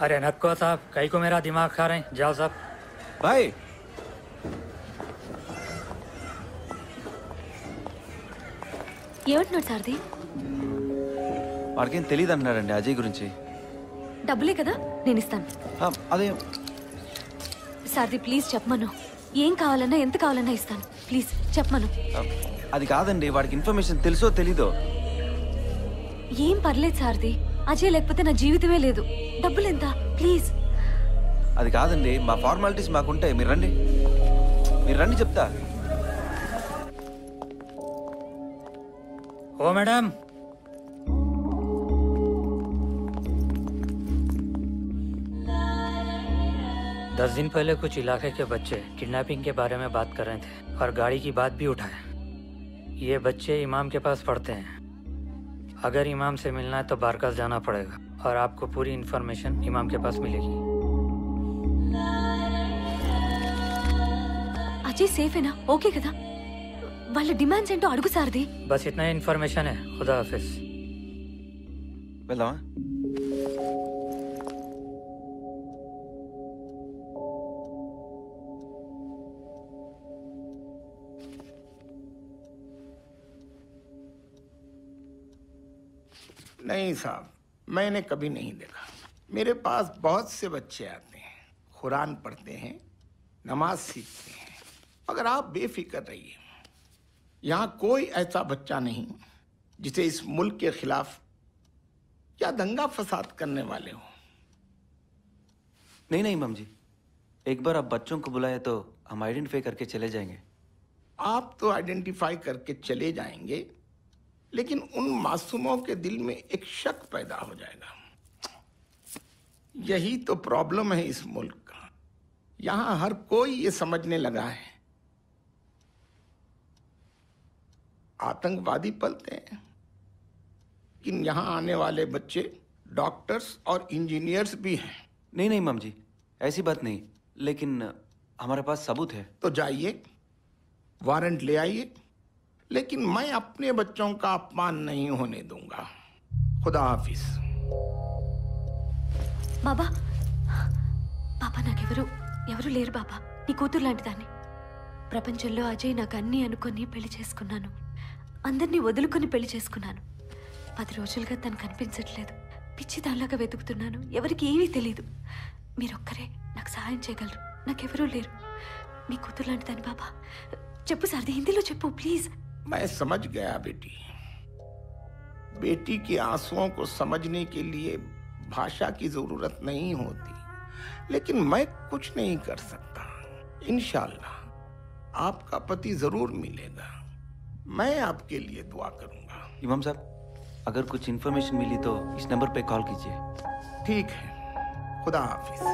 अरे नक्को साहब, कहीं को मेरा दिमाग खा रहे हैं। जाओ साहब। भाई ఏమంటున్నాడు సార్ది? వాడికేం తెలియదు అంటున్నాడండి అజయ్ గురించి. డబ్బులే కదా, నేను ఇస్తాను. అదే సార్ది ప్లీజ్ చెప్పమను. ఏం కావాలన్నా ఎంత కావాలన్నా ఇస్తాను. ప్లీజ్ చెప్పమను. అది కాదండి, వాడికి ఇన్ఫర్మేషన్ తెలుసో తెలీదో. ఏం పర్లేదు సార్ది, అజయ్ లేకపోతే నా జీవితమే లేదు. డబ్బులు ఎంత ప్లీజ్. అది కాదండి, మా ఫార్మాలిటీస్ మాకుంటాయి. మీరు రండి చెప్తా. ओ मैडम, दस दिन पहले कुछ इलाके के बच्चे किडनैपिंग के बारे में बात कर रहे थे और गाड़ी की बात भी उठाए। ये बच्चे इमाम के पास पढ़ते हैं। अगर इमाम से मिलना है तो बारकास जाना पड़ेगा और आपको पूरी इन्फॉर्मेशन इमाम के पास मिलेगी। अजय सेफ है ना? ओके కదా? వాళ్ళ డిమాండ్స్ ఏంటో అడుగు సార్ది. बस इतना ही इन्फॉर्मेशन है। खुदा हाफिज। వెళ్దామా? नहीं साहब, मैंने कभी नहीं देखा। मेरे पास बहुत से बच्चे आते हैं, कुरान पढ़ते हैं, नमाज सीखते हैं। मगर आप बेफिक्र रहिए, यहाँ कोई ऐसा बच्चा नहीं जिसे इस मुल्क के खिलाफ या दंगा फसाद करने वाले हो। नहीं इमाम जी, एक बार आप बच्चों को बुलाए तो हम आइडेंटिफाई करके चले जाएंगे। आप तो आइडेंटिफाई करके चले जाएंगे, लेकिन उन मासूमों के दिल में एक शक पैदा हो जाएगा। यही तो प्रॉब्लम है इस मुल्क का। यहाँ हर कोई ये समझने लगा है आतंकवादी पलते हैं, लेकिन यहाँ आने वाले बच्चे डॉक्टर्स और इंजीनियर्स भी हैं। नहीं इमाम जी, ऐसी बात नहीं, लेकिन हमारे पास सबूत है। तो जाइए, वारंट ले आइए, लेकिन मैं अपने बच्चों का अपमान नहीं होने दूंगा। खुदा हाफिज। బాబా బాబా ఎవరు లేరు బాబా. నీ కూతురు లాంటి దాన్ని. ప్రపంచంలో అజయ్ నాకు అన్నీ అనుకొని పెళ్లి చేసుకున్నాను. అందరినీ వదులుకొని పెళ్లి చేసుకున్నాను. 10 రోజులుగా తను కనిపించట్లేదు. పిచ్చి దానిలాగా వెతుకుతున్నాను. ఎవరికి ఏమీ తెలీదు. మీరొక్కరే నాకు సహాయం చేయగలరు. నాకెవరూ లేరు. మీ కూతురు లాంటి దాన్ని బాబా. చెప్పు సార్ది, హిందీలో చెప్పు ప్లీజ్. मैं समझ गया बेटी। बेटी के आंसुओं को समझने के लिए भाषा की जरूरत नहीं होती, लेकिन मैं कुछ नहीं कर सकता। इंशाल्लाह आपका पति जरूर मिलेगा। मैं आपके लिए दुआ करूंगा। इमाम साहब, अगर कुछ इन्फॉर्मेशन मिली तो इस नंबर पे कॉल कीजिए। ठीक है, खुदा हाफिज।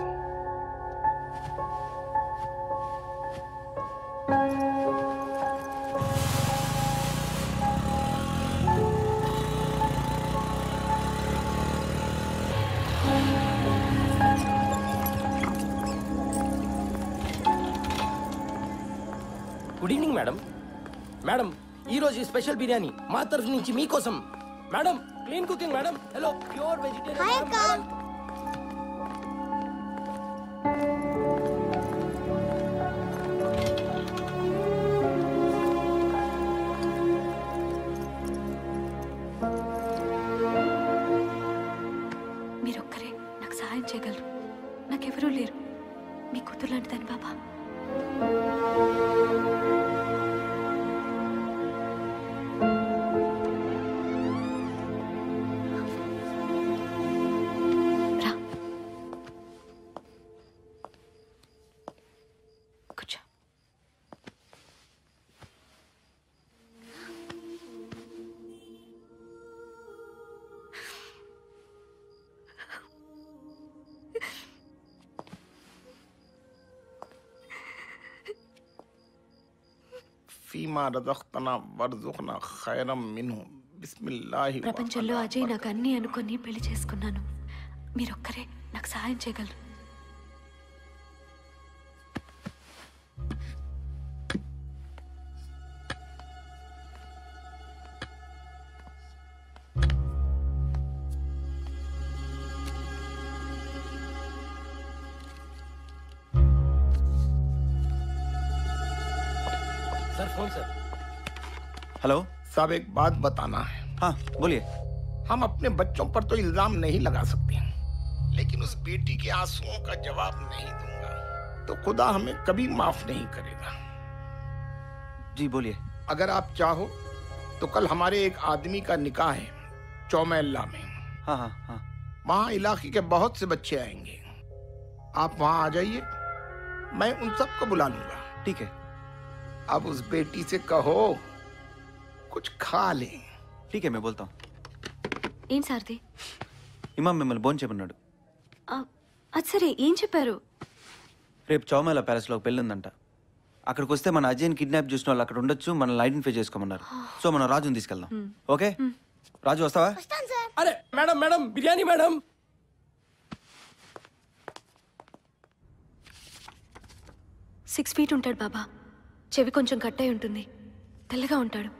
మేడం ఈ రోజు ఈ స్పెషల్ బిర్యానీ మా తరఫు నుంచి మీకోసం. Madam clean cooking madam. Hello pure vegetarian. మీరొక్కరే నాకు సహాయం చేయగలరు. నాకెవరూ లేరు. మీ కూతురు లాంటిదని బాబా. రా కూర్చో. ఫీమా రజఖ్తనా వర్జుఖ్నా ఖైరం మిన్హు బిస్మిల్లాహి. ప్రపంచంలో అజయ్ నాకు అన్నీ అనుకొని పెళ్లి చేసుకున్నాను. మీరొక్కరే నాకు సహాయం చేయగలరు. Sir phone sir. हेलो साहब एक बात बताना है. हाँ बोलिए. हम अपने बच्चों पर तो इल्जाम नहीं लगा सकते, लेकिन उस बेटी के आंसुओं का जवाब नहीं दूंगा तो खुदा हमें कभी माफ नहीं करेगा. जी बोलिए. अगर आप चाहो तो कल हमारे एक आदमी का निकाह है चौमेल्ला में. हाँ हाँ हाँ. वहाँ इलाके के बहुत से बच्चे आएंगे. आप वहाँ आ जाइए, मैं उन सबको बुला लूंगा. ठीक है. अब उस बेटी से कहो कुछ खा ले. ठीक है मैं बोलता हूँ. ఏం సార్ది? ఇమాం మిమ్మల్ని భోజనం చేయమన్నాడు. అది సరే, ఏం చెప్పారు? రేపు చౌమేల ప్యాలెస్లో ఒక పెళ్ళి ఉందంట. అక్కడికి వస్తే మన అజయ్ని కిడ్నాప్ చేసిన వాళ్ళు అక్కడ ఉండొచ్చు, మనల్ని ఐడెంటిఫై చేసుకోమన్నారు. సో మనం రాజుని తీసుకెళ్దాం. ఓకే రాజు వస్తావా? అరే madam madam biryani madam. 6 feet ఉంటాడు బాబా. చెవి కొంచెం కట్టయి ఉంటుంది. తెల్లగా ఉంటాడు.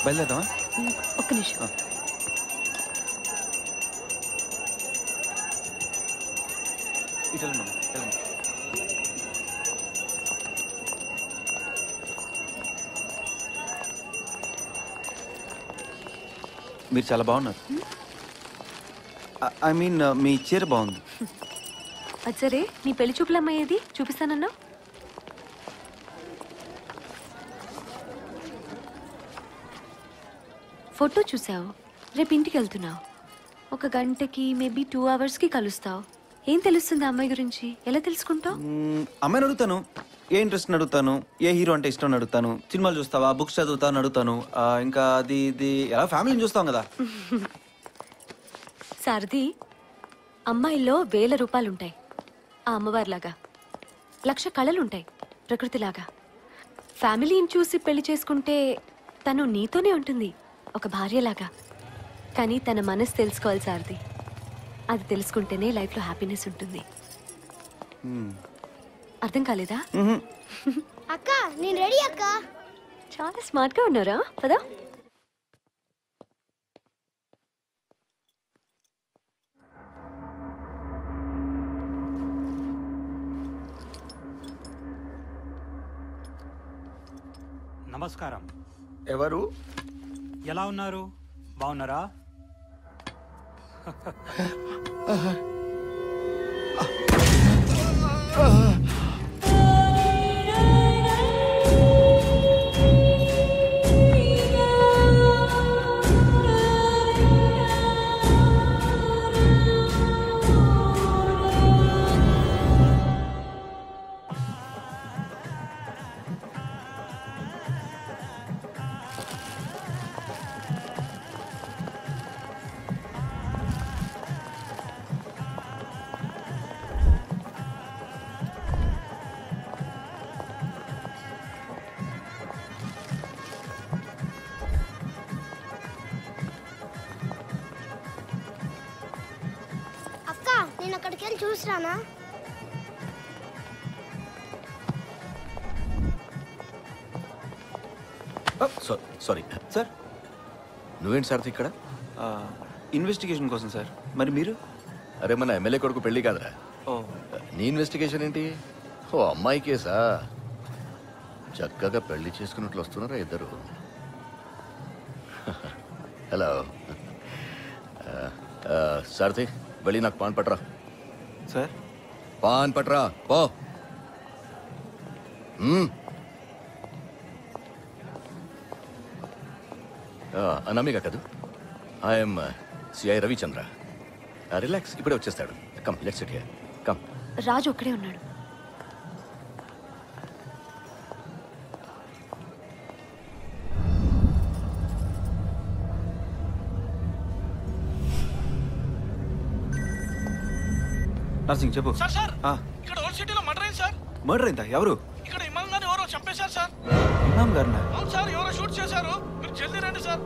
బయలుదేరదామా? ఒక్క నిమిషం. ఇటు మీరు చాలా బాగున్నారు. ఐ మీన్ మీ చీర బాగుంది. అది సరే, నీ పెళ్లి చూపులమ్మయ్యేది చూపిస్తానన్నా? ఫోటో చూసావు, రేపు ఇంటికి వెళ్తున్నావు. 1 గంటకి మేబీ 2 hours కలుస్తావు. ఏం తెలుస్తుంది అమ్మాయి గురించి? ఎలా తెలుసుకుంటావు? అమ్మాయిని అడుగుతాను, ఏ ఇంట్రెస్ట్ అడుగుతాను, ఏ హీరో అంటే ఇష్టం అడుగుతాను, సినిమాలు చూస్తావా, బుక్స్ చదువుతాను అడుగుతాను, ఇంకా అది ఇది ఎలా ఫ్యామిలీని చూస్తాం కదా. సారథి, అమ్మాయిల్లో 1000 రూపాయలుంటాయి ఆ అమ్మవారిలాగా. 1,00,000 కళలుంటాయి ప్రకృతిలాగా. ఫ్యామిలీని చూసి పెళ్లి చేసుకుంటే తను నీతోనే ఉంటుంది, ఒక భార్యలాగా. కానీ తన మనసు తెలుసుకోవాలి సారథి. అది తెలుసుకుంటేనే లైఫ్లో హ్యాపీనెస్ ఉంటుంది. అర్థం కాలేదా? అక్క నేను రెడీ అక్క. చాలా స్మార్ట్గా ఉన్నారా? పదా. నమస్కారం. ఎవరు? ఎలా ఉన్నారు? బాగున్నారా? అక్క నేను అక్కడికి వెళ్ళి చూసిరానా? Sorry sir. నువ్వేంటి సార్ ఇక్కడ? ఇన్వెస్టిగేషన్ కోసం సార్. మరి మీరు? అరే మన ఎమ్మెల్యే కొడుకు పెళ్లి కాదురా. ఓ, నీ ఇన్వెస్టిగేషన్ ఏంటి? ఓ అమ్మాయి కేసా? చక్కగా పెళ్లి చేసుకున్నట్లు వస్తున్నారా ఇద్దరు? హలో సారథి, వెళ్ళి నాకు పాన్ పట్రా. సార్ పాన్ పట్రా పో. అనామిక కదూ? I'm CI Ravichandra. రిలాక్స్, ఇప్పుడే వచ్చేస్తాడు. Come let's sit here. Come. Raju ఒక్కడే ఉన్నాడు. నర్సింగ్ చెప్పు. సార్ సార్ ఇక్కడ ఓల్డ్ సిటీలో మర్డర్ అయింది సార్. మర్డర్ అయిందా? ఎవరు? ఇక్కడ ఇమాం గారిని ఎవరో చంపేశారు సార్. ఇమాం గారినా? అవును సార్, ఎవరో షూట్ చేశారు. మీరు జల్దీ రండి సార్.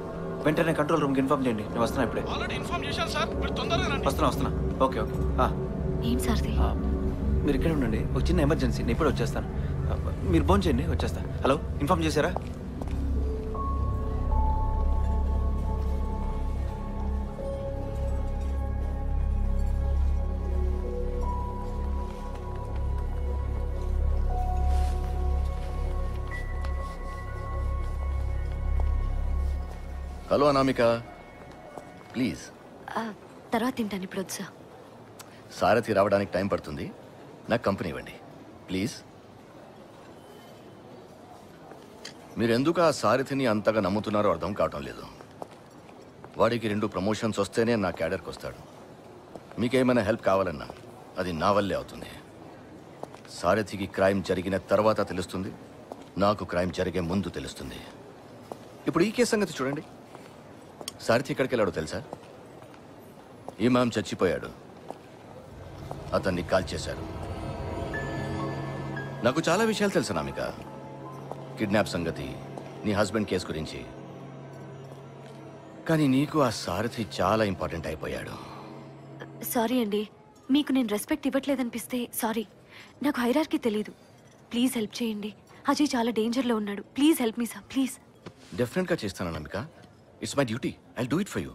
వెంటనే కంట్రోల్ రూమ్కి ఇన్ఫార్మ్ చేయండి. నేను వస్తున్నా ఇప్పుడే. ఆల్రెడీ ఇన్ఫార్మ్ చేశాను సార్, మీరు తొందరగా రండి. వస్తున్నా. Okay okay. ఏం సార్ది? మీరు ఇక్కడే ఉండండి, ఒక చిన్న ఎమర్జెన్సీ. నేను ఇప్పుడే వచ్చేస్తాను. మీరు ఫోన్ చేయండి, వచ్చేస్తా. హలో, ఇన్ఫార్మ్ చేశారా? Hello Anamika, please. తర్వాత తింటాను, ఇప్పుడు వచ్చా. సారథి రావడానికి టైం పడుతుంది, నాకు కంపెనీ ఇవ్వండి ప్లీజ్. మీరు ఎందుకు ఆ సారథిని అంతగా నమ్ముతున్నారో అర్థం కావటం లేదు. వాడికి 2 ప్రమోషన్స్ వస్తేనే నా క్యాడర్కి వస్తాడు. మీకేమైనా హెల్ప్ కావాలన్నా అది నా వల్లే అవుతుంది. సారథికి క్రైమ్ జరిగిన తర్వాత తెలుస్తుంది, నాకు క్రైమ్ జరిగే ముందు తెలుస్తుంది. ఇప్పుడు ఈ కేసు సంగతి చూడండి. సారథి ఎక్కడికి వెళ్ళాడో తెలుసా? ఇమాం చచ్చిపోయాడు, అతన్ని కాల్ చేశారు. నాకు చాలా విషయాలు తెలుసు నామిక. కిడ్నాప్ సంగతి, నీ హస్బెండ్ కేసు గురించి. కానీ నీకు ఆ సారథి చాలా ఇంపార్టెంట్ అయిపోయాడు. సారీ అండి, మీకు నేను రెస్పెక్ట్ ఇవ్వట్లేదనిపిస్తే సారీ. నాకు హైరార్కీ తెలీదు. ప్లీజ్ హెల్ప్ చేయండి. అజయ్ చాలా డేంజర్లో ఉన్నాడు. Please help me sir, please. డెఫినెట్గా చేస్తాను Namika. It's my duty, I do it for you.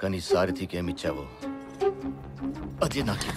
కానీ సారథికి ఏమిచ్చావో అదే నాకు.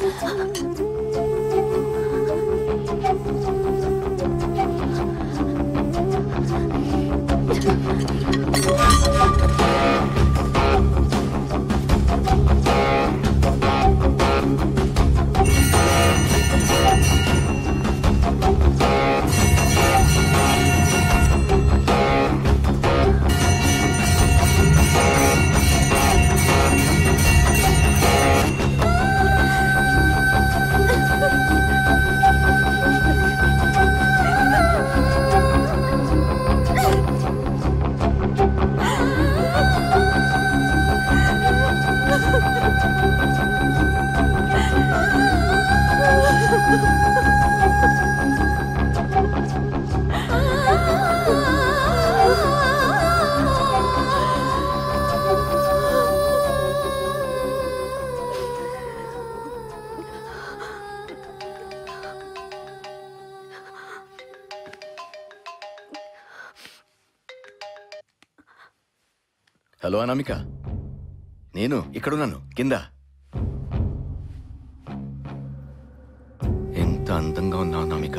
హలో అనామిక, నేను ఇక్కడున్నాను కింద. ఎంత అందంగా ఉన్నావు అనామిక.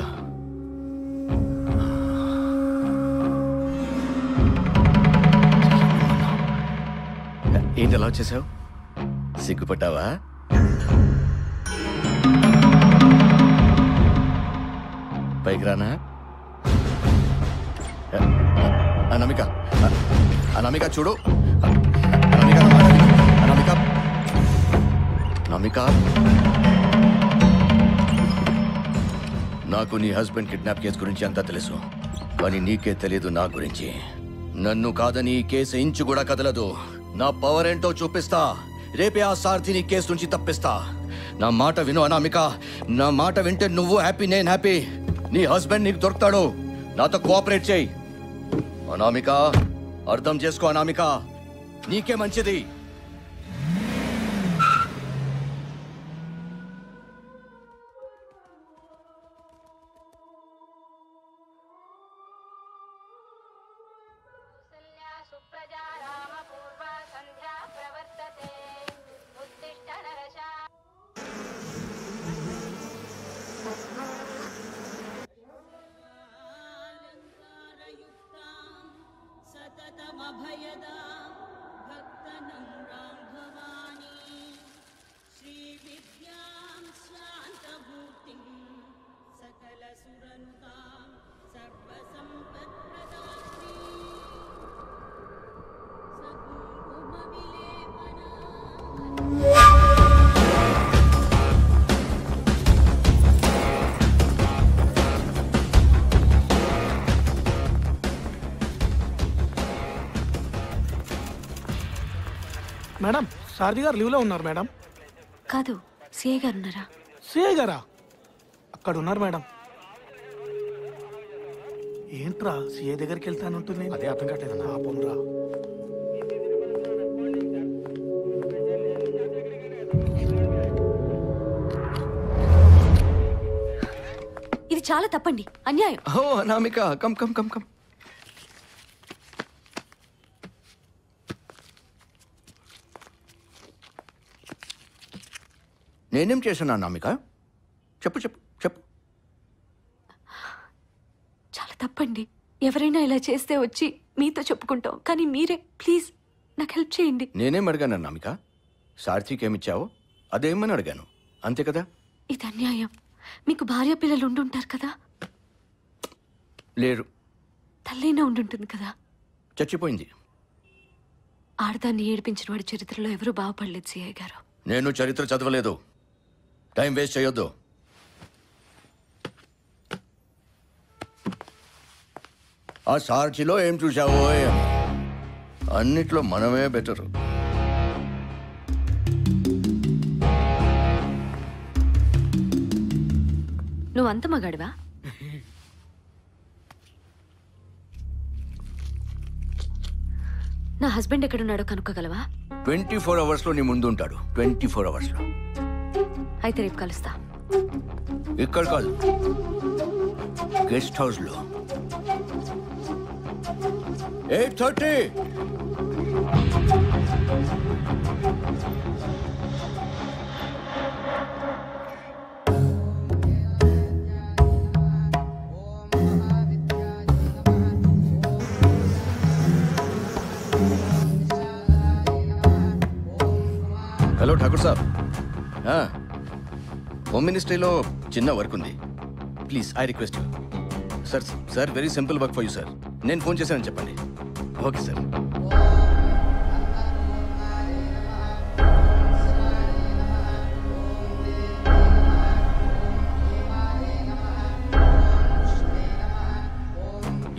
ఏంటి అలా వచ్చేసావు? సిగ్గుపడ్డావా? పైకి రానా? అనామిక, అనామిక చూడు. అనామిక, అనామిక, అనామిక, నాకు నీ హస్బెండ్ కిడ్నాప్ కేసు గురించి అంతా తెలుసు, కానీ నీకే తెలియదు నా గురించి. నన్ను కాదని ఈ కేసు ఇంచు కూడా కదలదు. నా పవర్ ఏంటో చూపిస్తా. రేపే ఆ సారథిని కేసు నుంచి తప్పిస్తా. నా మాట విను అనామిక. నా మాట వింటే నువ్వు హ్యాపీ, నేను హ్యాపీ. నీ హస్బెండ్ నీకు దొరుకుతాడు. నాతో కోఆపరేట్ చేయి అనామిక. అర్థం చేసుకో అనామిక, నీకే మంచిది. మేడం, సారథి గారు లీవ్లో ఉన్నారు మేడం. కాదు, సిఐ గారు ఉన్నారా? సిఐ గారా? అక్కడ ఉన్నారు మేడం. ఏంట్రా సిఐ దగ్గరికి వెళ్తానంటుంది? అదే అర్థం కావట్లేదన్నా. ఆపంరా. ఇది చాలా తప్పండి, అన్యాయం. ఓ Anamika, come come come come. నేనేం చేశాను అనామిక? చెప్పు చెప్పు చెప్పు. చాలా తప్పండి. ఎవరైనా ఇలా చేస్తే వచ్చి మీతో చెప్పుకుంటాం, కానీ మీరే ప్లీజ్ నాకు హెల్ప్ చేయండి. నేనేం అడిగాను అనామిక? సారథికి ఏమిచ్చావో అదేమని అడిగాను, అంతే కదా? ఇది అన్యాయం. మీకు భార్య పిల్లలు ఉండుంటారు కదా? లేరు. తల్లైనా ఉండుంటుంది కదా? చచ్చిపోయింది. ఆడదాన్ని ఏడిపించిన వాడి చరిత్రలో ఎవరూ బాగుపడలేదు సిఐ గారు. నేను చరిత్ర చదవలేదు. టైం వేస్ట్ చేయొద్దు. ఆ సార్చిలో ఏం చూసావో ఏమో. అన్నిట్లో మనమే బెటరు. నువ్వు అంత మగాడివా? నా హస్బెండ్ ఎక్కడున్నాడో కనుక్కోగలవా? 24 hours లో నీ ముందు ఉంటాడు. 24 hours లో. అయితే రేపు కలుస్తా. ఇక్కడ కాదు, గెస్ట్ హౌస్ లో. 8:30. హలో ఠాకూర్ సాబ్, హోమ్ మినిస్ట్రీలో చిన్న వర్క్ ఉంది. Please I request you. Sir very simple work for you sir. నేను ఫోన్ చేశానని చెప్పండి. Okay sir.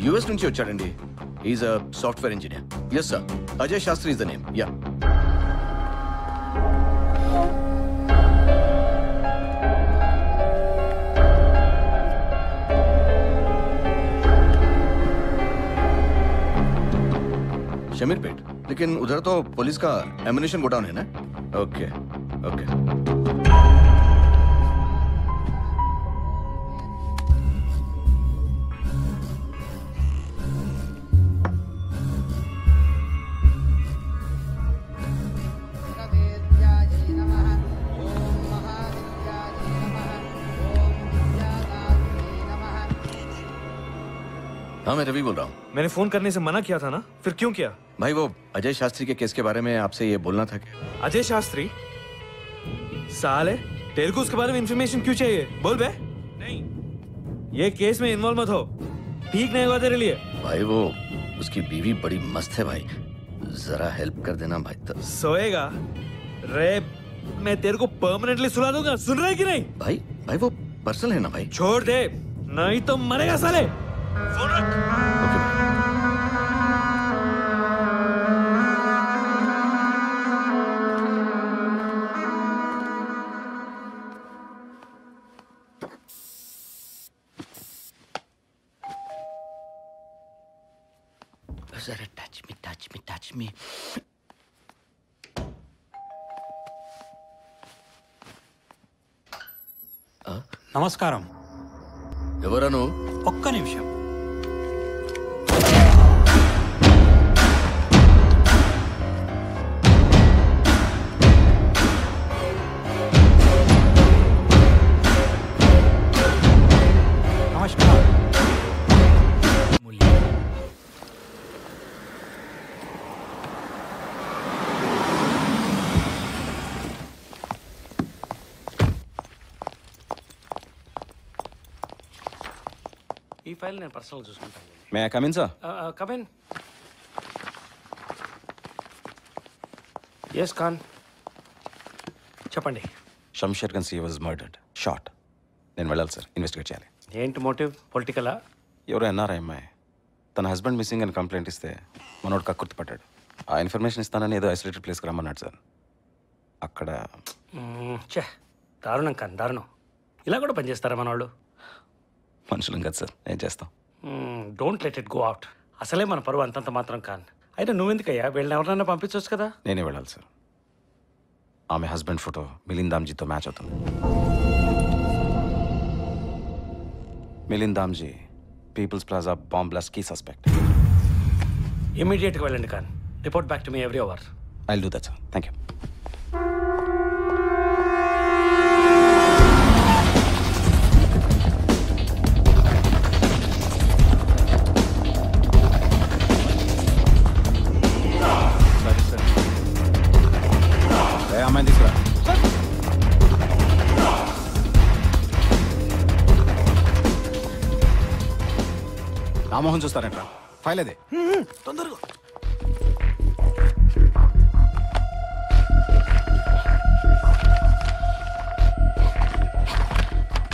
యుఎస్ నుంచి వచ్చాడండి. Is a software engineer. Yes sir, Ajay Shastri is the name. Yeah. Shamirpet, लेकिन उधर तो पुलिस का एम्युनिशन गोडाउन है ना? Okay okay. हाँ मैं रवि बोल रहा हूँ। मैंने फोन करने से मना किया था ना, फिर क्यों किया? भाई वो अजय शास्त्री के केस के बारे में आपसे ये बोलना था कि अजय शास्त्री साले, तेरे को उसके बारे में इंफॉर्मेशन क्यों चाहिए? बोल बे। नहीं, ये केस में इन्वॉल्व मत हो, ठीक नहीं होगा तेरे लिए। भाई वो उसकी बीवी बड़ी मस्त है भाई, जरा हेल्प कर देना भाई। तो सोएगा रे, मैं तेरे को परमानेंटली सुला दूंगा, सुन रहे कि नहीं? भाई भाई वो पर्सनल है ना भाई। छोड़ दे, नहीं तो मरेगा साले। फोन रख। जरा टच मी। నమస్కారం. ఎవరను? ఒక్క నిమిషం. నమస్కారం. ఈ ఫైల్ నేను పర్సనల్ చూసుకుంటాను. May I come in sir? Come in. Yes Khan, చెప్పండి. Shamsher Khan she was murdered, shot. నేను వెళ్ళాలి సార్, ఇన్వెస్టిగేట్ చేయాలి. ఏంటి మోటివ్? పొలిటికలా? ఎవరో ఎన్ఆర్ఐ అమ్మాయి తన హస్బెండ్ మిస్సింగ్ అని కంప్లైంట్ ఇస్తే మనోడు కక్కుర్తి పడ్డాడు. ఆ ఇన్ఫర్మేషన్ ఇస్తానని ఏదో ఐసోలేటెడ్ ప్లేస్కి రమ్మన్నాడు సార్. అక్కడ చే, దారుణం ఖాన్, దారుణం. ఇలా కూడా పనిచేస్తారా మన వాళ్ళు? మనుషులం కదా సార్, ఏం చేస్తాం. Don't let it go out. అసలే మన పరువు అంతంత మాత్రం ఖాన్. అయితే నువ్వెందుకయ్యా, వీళ్ళని ఎవరినైనా పంపించవచ్చు కదా. నేనే వెళ్ళాలి సార్. ఆమె హస్బెండ్ ఫోటో మిలింద్ దామ్జీతో మ్యాచ్ అవుతుంది. Milind Damji People's Plaza bomb blast కీ సస్పెక్ట్. ఇమీడియట్గా వెళ్ళండి Khan. Report back to me every hour. I'll do that sir. Thank you. అమ్మాయిని తీసుకురా. రామ్మోహన్ చూస్తారంట్రా, ఫైల్ అదే తొందరగా.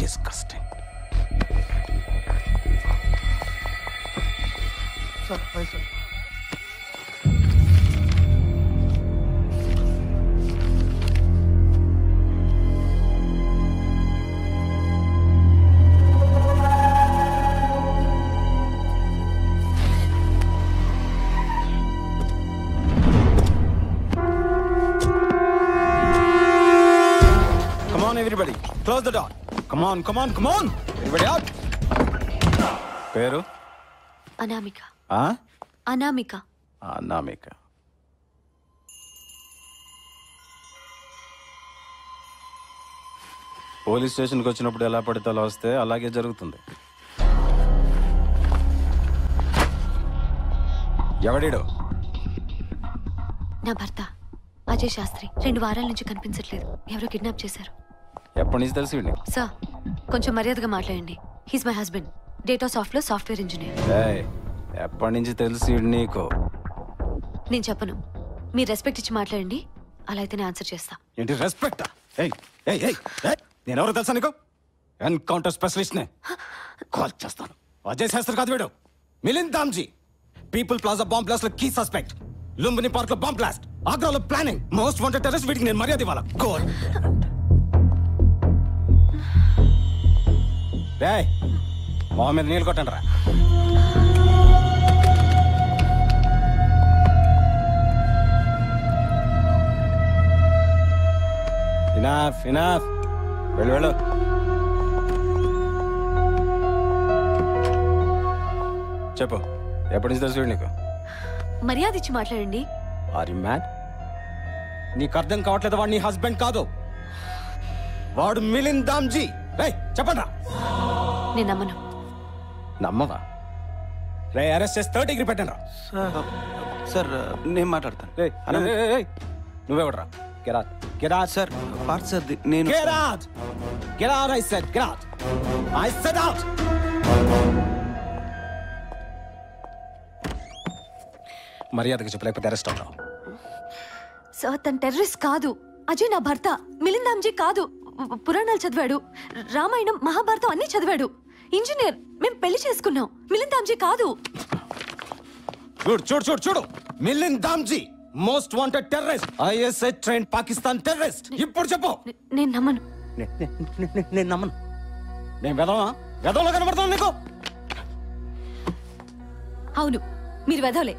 Disgusting. Sir file sir. Everybody, close the door. Come on. Everybody out. పేరు? అనామిక. ఆ? అనామిక. అనామిక. పోలీస్ స్టేషన్కి వచ్చినప్పుడు ఎలా పడితే అలా వస్తే అలాగే జరుగుతుంది. ఎవడీడు? నా భర్త అజయ్ శాస్త్రి. 2 వారాల నుంచి కనిపించట్లేదు. ఎవరో కిడ్నాప్ చేశారు. ఎప్పటి నుంచి తెలిసి? సార్, కొంచెం మర్యాదగా మాట్లాడండి. హీస్ మై హస్బెండ్, డేటా సాఫ్ట్లో సాఫ్ట్వేర్ ఇంజనీర్. ఎప్పటి నుంచి తెలిసి నీకు? నేను చెప్పను, మీరు రెస్పెక్ట్ ఇచ్చి మాట్లాడండి. అలా అయితే నేను ఆన్సర్ చేస్తా. ఏంటి రెస్పెక్టా? నేను ఎవరో తెలుసా నీకు? ఎన్కౌంటర్ స్పెషలిస్ట్ నే. కాల్ చేస్తాను. అజయ్ శాస్త్రి కాదు వీడు, Milind Damji. People plaza bomb blast లో కీ సస్పెక్ట్. లుంబిని పార్క్ లో బాంబ్ బ్లాస్ట్. ఆగ్రాలో ప్లానింగ్. Most wanted terrorist. వీడికి నేను మర్యాద ఇవ్వాలా? కాల్. మొహం మీద నీళ్ళు కొట్టండి రా. ఇనాఫ్. వెళ్ళు. చెప్పు, ఎప్పటి నుంచి తెలుసు నీకు? మర్యాద ఇచ్చి మాట్లాడండి. Are you mad? నీకు అర్థం కావట్లేదు, వాడు నీ హస్బెండ్ కాదు, వాడు మిలింద్ దామ్జీ. చెప్పండి రా. నేను నమ్మను. నమ్మవా? రే అరెస్ట్ చేసి 30 డిగ్రీ పెట్టండి రా. సార్ నేను మాట్లాడతాను. నువ్వెవడరా? Get out. Sir part sir నేను Get out. Get out, I said. Get out. I said out. మర్యాదగా చెప్పలేకపోతే అరెస్ట్ అవుతావు. సార్ తన టెర్రరిస్ట్ కాదు. అజయ్ నా భర్త. మిలిందాంజీ కాదు. పురాణాలు చదివాడు, రామాయణం మహాభారతం అన్ని చదివాడు. ఇంజనీర్. మేము పెళ్లి చేసుకున్నాం. మిలిందాంజీ కాదు. చూడు Milindamji most wanted terrorist, ISI train Pakistan terrorist. ఇప్పుడు చెప్పు. నేను నమ్మను. నేను నమ్మను. నేను వెదవలో కనబడతాను నీకు. అవును, మీరు వెదవలే.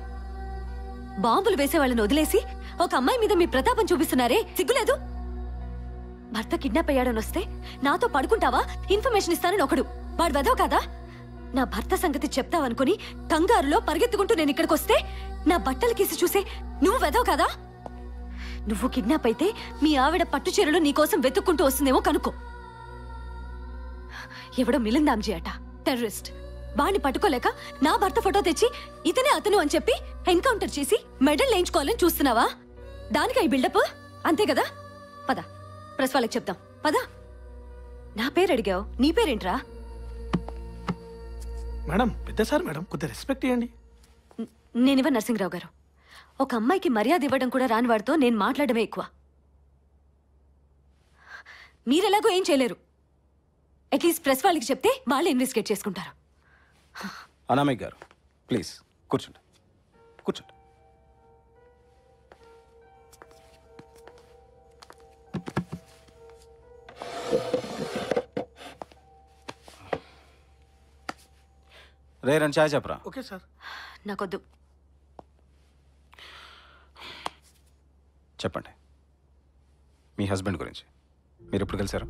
బాంబులు వేసే వాళ్ళని వదిలేసి ఒక అమ్మాయి మీద మీ ప్రతాపం చూపిస్తున్నారే, సిగ్గులేదు? భర్త కిడ్నాప్ అయ్యాడని వస్తే నాతో పడుకుంటావా, ఇన్ఫర్మేషన్ ఇస్తానని ఒకడు. వాడు వెదవ కాదా? నా భర్త సంగతి చెప్తావనుకుని కంగారులో పరిగెత్తుకుంటూ నేను ఇక్కడికి వస్తే నా బట్టలు కేసి చూసే నువ్వు వెదవ కాదా? నువ్వు కిడ్నాప్ అయితే మీ ఆవిడ పట్టు చీరలు నీకోసం వెతుక్కుంటూ వస్తుందేమో కనుక్కో. ఎవడో మిలిందాంజీ అట, టెర్రరిస్ట్. బాణి పట్టుకోలేక నా భర్త ఫోటో తెచ్చి ఇతనే అతను అని చెప్పి ఎన్కౌంటర్ చేసి మెడల్ వేయించుకోవాలని చూస్తున్నావా? దానికా ఈ బిల్డప్? అంతే కదా? పద, ప్రెస్ వాళ్ళకి చెప్తాం. పద. నా పేరు అడిగావు, నీ పేరేంట్రా? మేడం పెద్ద సార్ మేడం, కొద్దిగా రెస్పెక్ట్ ఇవ్వండి. నేనివ్వ నరసింహరావు గారు. ఒక అమ్మాయికి మర్యాద ఇవ్వడం కూడా రాని వాడితో నేను మాట్లాడమే ఎక్కువ. మీరెలాగో ఏం చేయలేరు. అట్లీస్ట్ ప్రెస్ వాళ్ళకి చెప్తే వాళ్ళు ఇన్వెస్టిగేట్ చేసుకుంటారు. అనామిక్ గారు ప్లీజ్ కూర్చోండి. రే రెండు చాయ్ చెప్పరా. Okay sir. నాకొద్దు. చెప్పండి మీ హస్బెండ్ గురించి. మీరు ఎప్పుడు కలిసారు?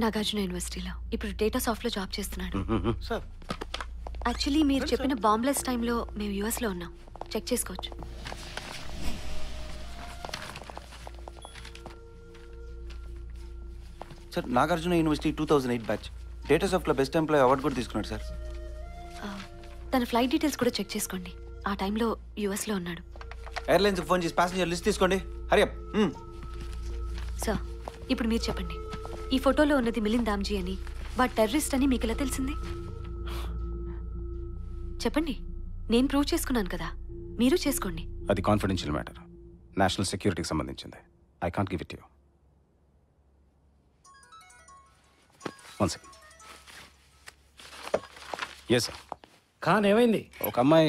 నాగార్జున యూనివర్సిటీలో ఇప్పుడు డేటా సాఫ్ట్లో జాబ్ చేస్తున్నాడు. సార్ యాక్చువల్లీ మీరు చెప్పిన బాంబ్లెస్ టైంలో మేము యూఎస్లో ఉన్నాం. చెక్ చేసుకోవచ్చు. Sir Nagarjuna university 2008 batch. Data సాఫ్ట్లో బెస్ట్ ఎంప్లాయ్ అవార్డు కూడా తీసుకున్నాడు సార్. తన ఫ్లైట్ డీటెయిల్స్ కూడా చెక్ చేసుకోండి. ఆ టైంలో యూఎస్లో ఉన్నాడు. ఎయిర్లైన్స్కి ఫోన్ చేసి ప్యాసింజర్ లిస్ట్ తీసుకోండి. హరియప్. సార్ ఇప్పుడు మీరు చెప్పండి, ఈ ఫోటోలో ఉన్నది మిలిందాంజీ అని, వాడు టెర్రరిస్ట్ అని మీకు ఎలా తెలిసింది? చెప్పండి. నేను ప్రూవ్ చేసుకున్నాను కదా, మీరు చేసుకోండి. అది కాన్ఫిడెన్షియల్ మ్యాటర్, నేషనల్ సెక్యూరిటీకి సంబంధించింది. I can't give it you. One second. Yes sir. Khan ఏమైంది? ఒక అమ్మాయి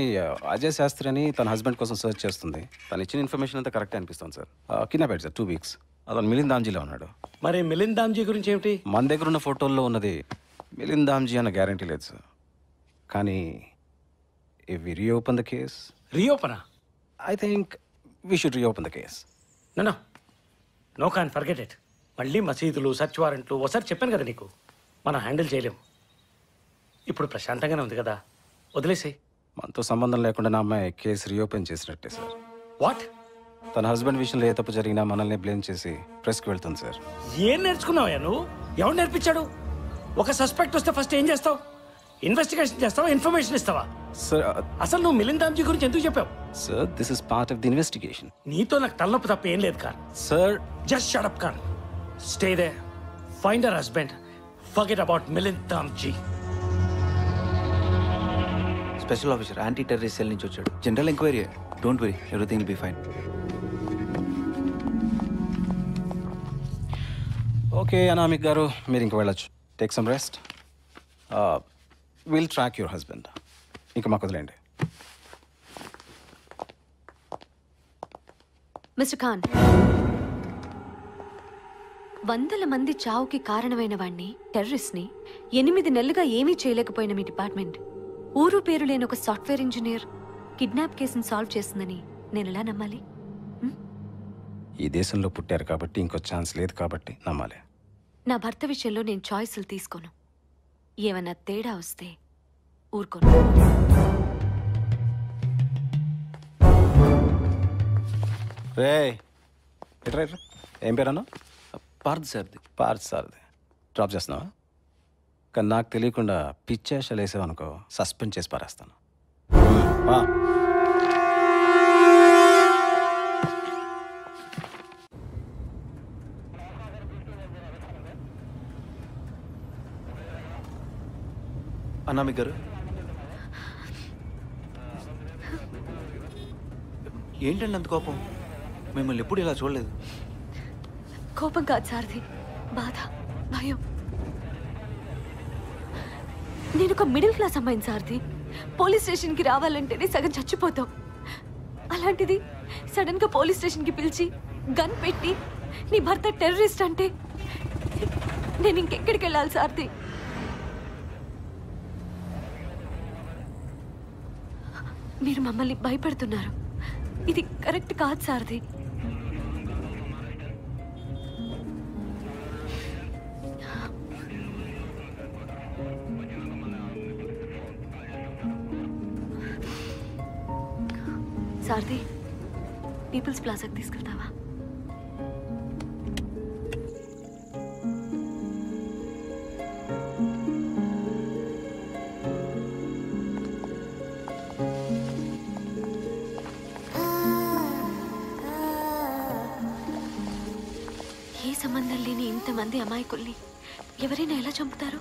అజయ్ శాస్త్రి అని తన హస్బెండ్ కోసం సర్చ్ చేస్తుంది. తను ఇచ్చిన ఇన్ఫర్మేషన్ అంతా కరెక్ట్ అనిపిస్తుంది సార్. కిడ్నాప్ అయ్యాడు సార్ 2 weeks. అతను మిలిందాంజీలో ఉన్నాడు. మరి మిలిందాంజీ గురించి ఏమిటి? మన దగ్గర ఉన్న ఫోటోల్లో ఉన్నది మిలిందాంజీ అన్న గ్యారంటీ లేదు సార్. కానీ if we reopen the case. రీఓపెనా? I think we should reopen the case. No Khan forget it. మళ్ళీ మసీదులు, సర్చ్ వారెంట్లు ఒకసారి చెప్పాను కదా నీకు, మనం హ్యాండిల్ చేయలేము. ఇప్పుడు ప్రశాంతంగానే ఉంది కదా, వదిలేసాయి. మనతో సంబంధం లేకుండా నా అమ్మాయి కేసు రీఓపెన్ చేసినట్టే సార్. వాట్? తన హస్బెండ్ విషయంలో ఏ తప్పు జరిగినా మనల్ని బ్లేమ్ చేసి ప్రెస్కి వెళ్తుంది సార్. ఏం నేర్చుకున్నావా నువ్వు? ఎవరు నేర్పించాడు? ఒక సస్పెక్ట్ వస్తే ఫస్ట్ ఏం చేస్తావు? ఇన్వెస్టిగేషన్ చేస్తావా, ఇన్ఫర్మేషన్ ఇస్తావా? సార్ అసలు నువ్వు మిలిందాంజీ గురించి ఎందుకు చెప్పావు? Sir this is part of the investigation. నీతో నాకు తలనొప్పి తప్ప ఏం లేదు కార్. సార్ జస్ట్ షట్ అప్ కార్. Stay there, find her husband, forget about Milindamji. Special officer anti terrorist cell నుంచి వచ్చాడు. General enquiry. Don't worry, everything will be fine. Okay Anamik గారు, మీరు ఇంక వెళ్ళొచ్చు. Take some rest. Will track your husband. ఇంకా మాకు వదిలేండి. మిస్టర్ ఖాన్, 100 మంది చావుకి కారణమైన వాణ్ణి, టెర్రరిస్ట్ని 8 నెలలుగా ఏమీ చేయలేకపోయిన మీ డిపార్ట్మెంట్ ఊరు పేరు లేని ఒక సాఫ్ట్వేర్ ఇంజనీర్ కిడ్నాప్ కేసును సాల్వ్ చేస్తుందని నేను ఎలా నమ్మాలి? ఈ దేశంలో పుట్టారు కాబట్టి, ఇంకో ఛాన్స్ లేదు కాబట్టి నమ్మాలి. నా భర్త విషయంలో నేను చాయిస్లు తీసుకోను. ఏమన్నా తేడా వస్తే ఊరుకోను. రే ఎట్రా ఏం పేరన్నా? పార్థ్ సార్ది. పార్థ్ సార్ది. డ్రాప్ చేస్తున్నావా? కానీ నాకు తెలియకుండా పిచ్చేషాలు వేసావనుకో, సస్పెండ్ చేసి పారేస్తాను. అనామిక్ గారు ఏంటండి అంత కోపం? మిమ్మల్ని ఎప్పుడు ఇలా చూడలేదు. కోపం కాదు సారథి, బాధ, భయం. నేను ఒక మిడిల్ క్లాస్ అమ్మాయిని సారథి. పోలీస్ స్టేషన్కి రావాలంటేనే సగం చచ్చిపోతాం. అలాంటిది సడన్ గా పోలీస్ స్టేషన్కి పిలిచి గన్ పెట్టి నీ భర్త టెర్రరిస్ట్ అంటే నేను ఇంకెక్కడికి వెళ్ళాలి సారథి? మీరు మమ్మల్ని భయపెడుతున్నారు. ఇది కరెక్ట్ కాదు సారథి. సారథి, పీపుల్స్ ప్లాజాకి తీసుకెళ్తావా? ఏ సంబంధం లేని ఇంతమంది అమాయకుల్ని ఎవరైనా ఎలా చంపుతారు?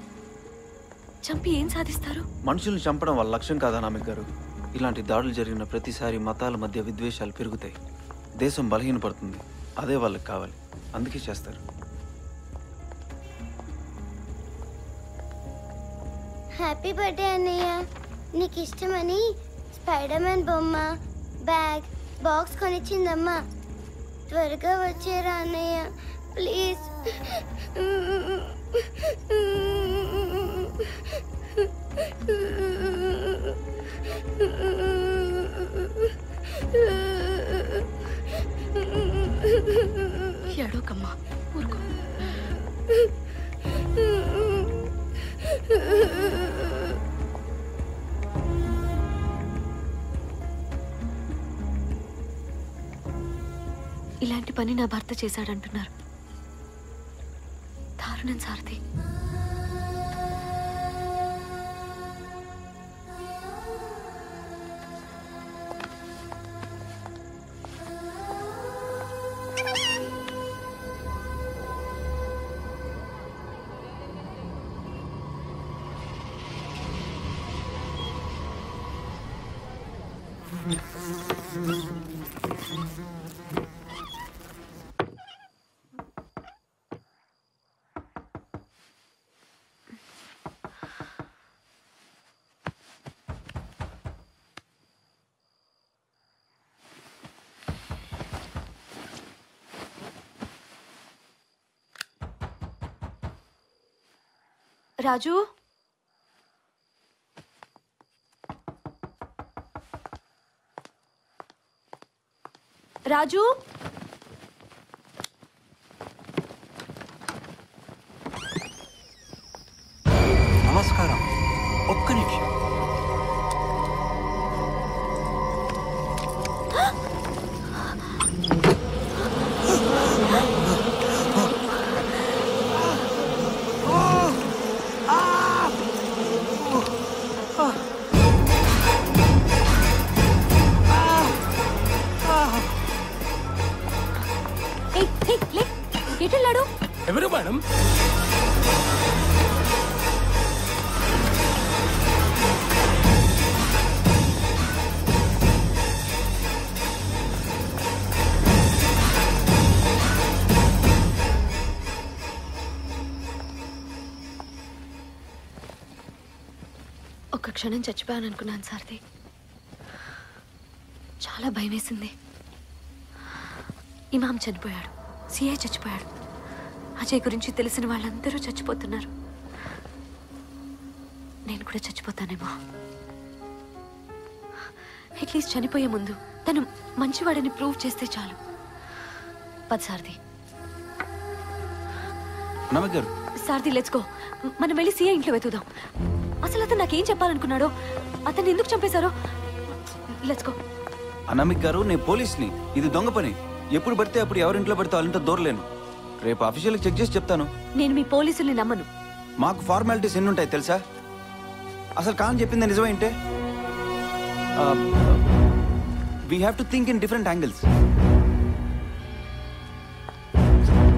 చంపి ఏం సాధిస్తారు? మనుషుల్ని చంపడం వాళ్ళ లక్ష్యం కాదా అనామిక్ గారు? ఇలాంటి దాడులు జరిగిన ప్రతిసారి మతాల మధ్య విద్వేషాలు పెరుగుతాయి, దేశం బలహీనపడుతుంది. అదే వాళ్ళకి కావాలి, అందుకే చేస్తారు. హ్యాపీ బర్త్డే అన్నయ్య. నీకు ఇష్టమని స్పైడర్ మ్యాన్ బొమ్మ, బ్యాగ్, బాక్స్ కొనిచ్చిందమ్మా. త్వరగా వచ్చేరా అన్నయ్య ప్లీజ్. ఏడోకమ్మా, ఊరుకో. ఇలాంటి పని నా భర్త చేశాడంటున్నారు. దారుణం సారథి. రాజు, రాజు, నమస్కారం. ఒక్క నిమిషం. ఎటెళ్ళాడు? ఎవరు మేడం? ఒక్క క్షణం చచ్చిపోయాను అనుకున్నాను సారథి. చాలా భయం వేసింది. ఇమాం చనిపోయాడు, సిఐ చచ్చిపోయాడు, అజయ్ గురించి తెలిసిన వాళ్ళందరూ చచ్చిపోతున్నారు. నేను కూడా చచ్చిపోతానేమో. అట్లీస్ట్ చనిపోయే ముందు తను మంచివాడని ప్రూవ్ చేస్తే చాలు. పది సారథి. సారథి, లెట్స్ గో. మనం వెళ్ళి సిఐ ఇంట్లో వెతుకుదాం. అసలు అతను నాకేం చెప్పాలనుకున్నాడో, అతన్ని ఎందుకు చంపేశారో. Let's go. అనామిక్ గారు, నేను పోలీస్ని. ఇది దొంగ పని. ఎప్పుడు పడితే అప్పుడు ఎవరింట్లో పడితే వాళ్ళంతా దూరలేను. రేపు అఫీషియల్కి చెక్ చేసి చెప్తాను. నేను మీ పోలీసుల్ని నమ్మను. మాకు ఫార్మాలిటీస్ ఎన్ని ఉంటాయి తెలుసా? అసలు కాని చెప్పింది నిజమేంటే? We have to think in different angles.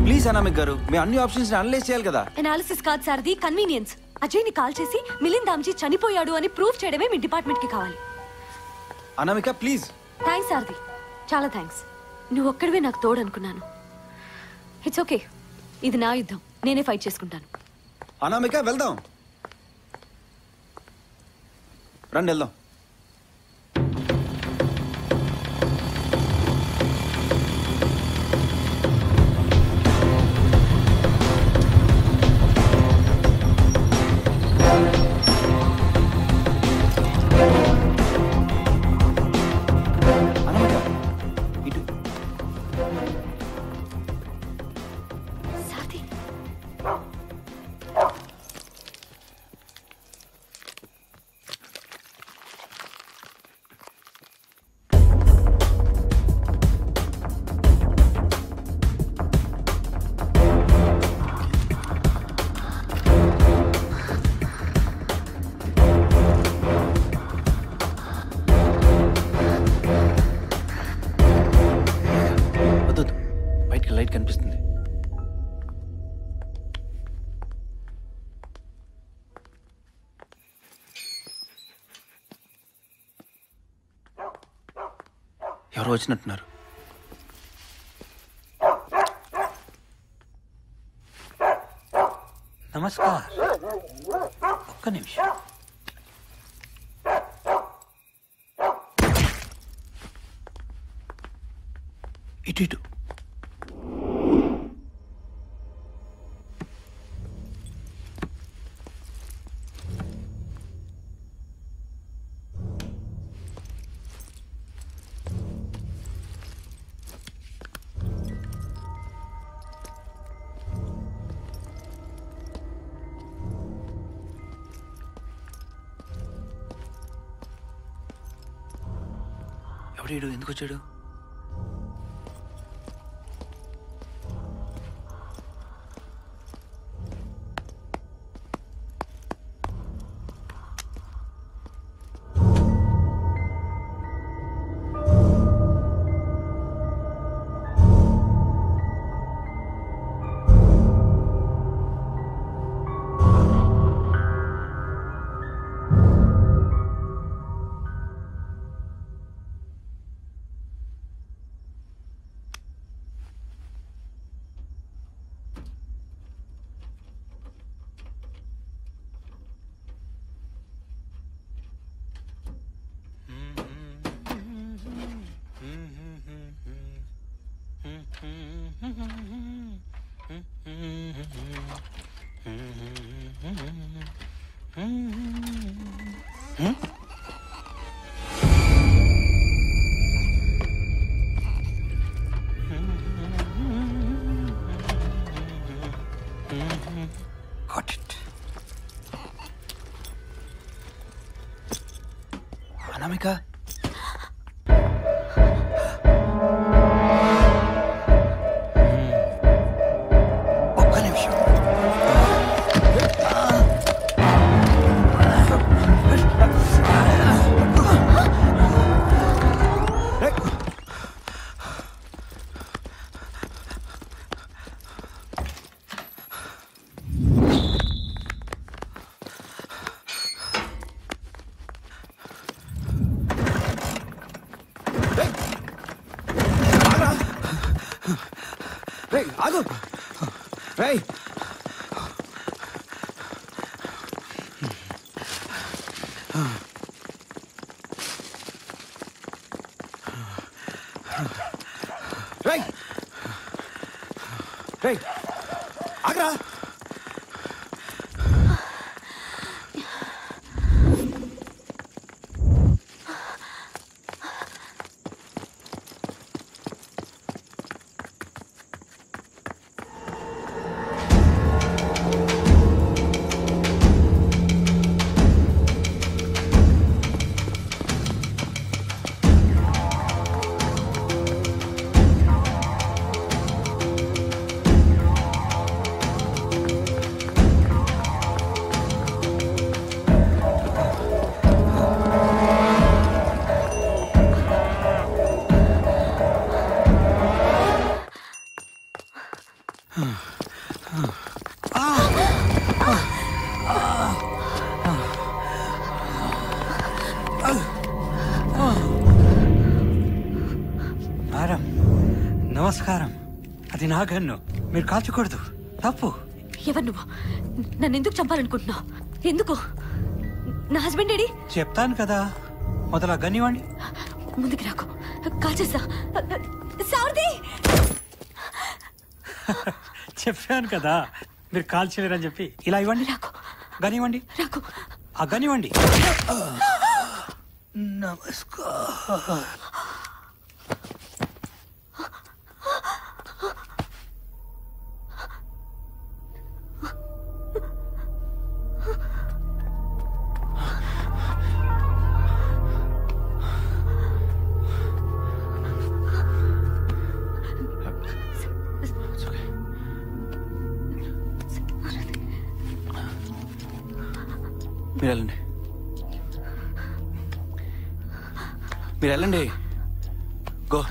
Please Anamik గారు, మీ అన్ని ఆప్షన్స్ అనలైజ్ చేయాలి కదా. అనాలిసిస్ కాదు సార్ది, కన్వీనియన్స్. అజయ్ని కాల్ చేసి మిలింద్ దామ్జీ చనిపోయాడు అని ప్రూవ్ చేయడమే మీ డిపార్ట్మెంట్ కి కావాలి. అనామిక ప్లీజ్. థ్యాంక్స్ సార్ది, చాలా థ్యాంక్స్. నువ్వు ఒక్కడివే నాకు తోడు అనుకున్నాను. ఇట్స్ ఓకే, ఇది నా యుద్ధం, నేనే ఫైట్ చేసుకుంటాను. అనామిక వెళ్దాం, రండి వెళ్దాం. లైట్ కనిపిస్తుంది. ఎవరో వచ్చినట్టున్నారు. నమస్కార్, ఒక్క నిమిషం. ఇటు ఇటు. ఎవడు ఎందుకు వచ్చాడు? Got it. అనామిక, ఒక్క నిమిషం. ఆగు. రేయ్, రేయ్, రేయ్, ఆగరా. నమస్కారం. అది నా గన్ను, మీరు కాల్చకూడదు, తప్పు. ఎవరు నువ్వు? నన్ను ఎందుకు చంపాలనుకుంటున్నావు? ఎందుకు? నా హస్బెండ్ ఏడి? చెప్తాను కదా, మొదలు గన్ ఇవ్వండి. ముందుకు రాకు, కాల్చేస్తా. సారథి! చెప్పాను కదా మీరు కాల్చలేరని చెప్పి. ఇలా ఇవ్వండి, గన్ ఇవ్వండి. ఆ గన్ ఇవ్వండి. నమస్కారం. మీరు వెళ్ళండి, మీరు వెళ్ళండి. గో.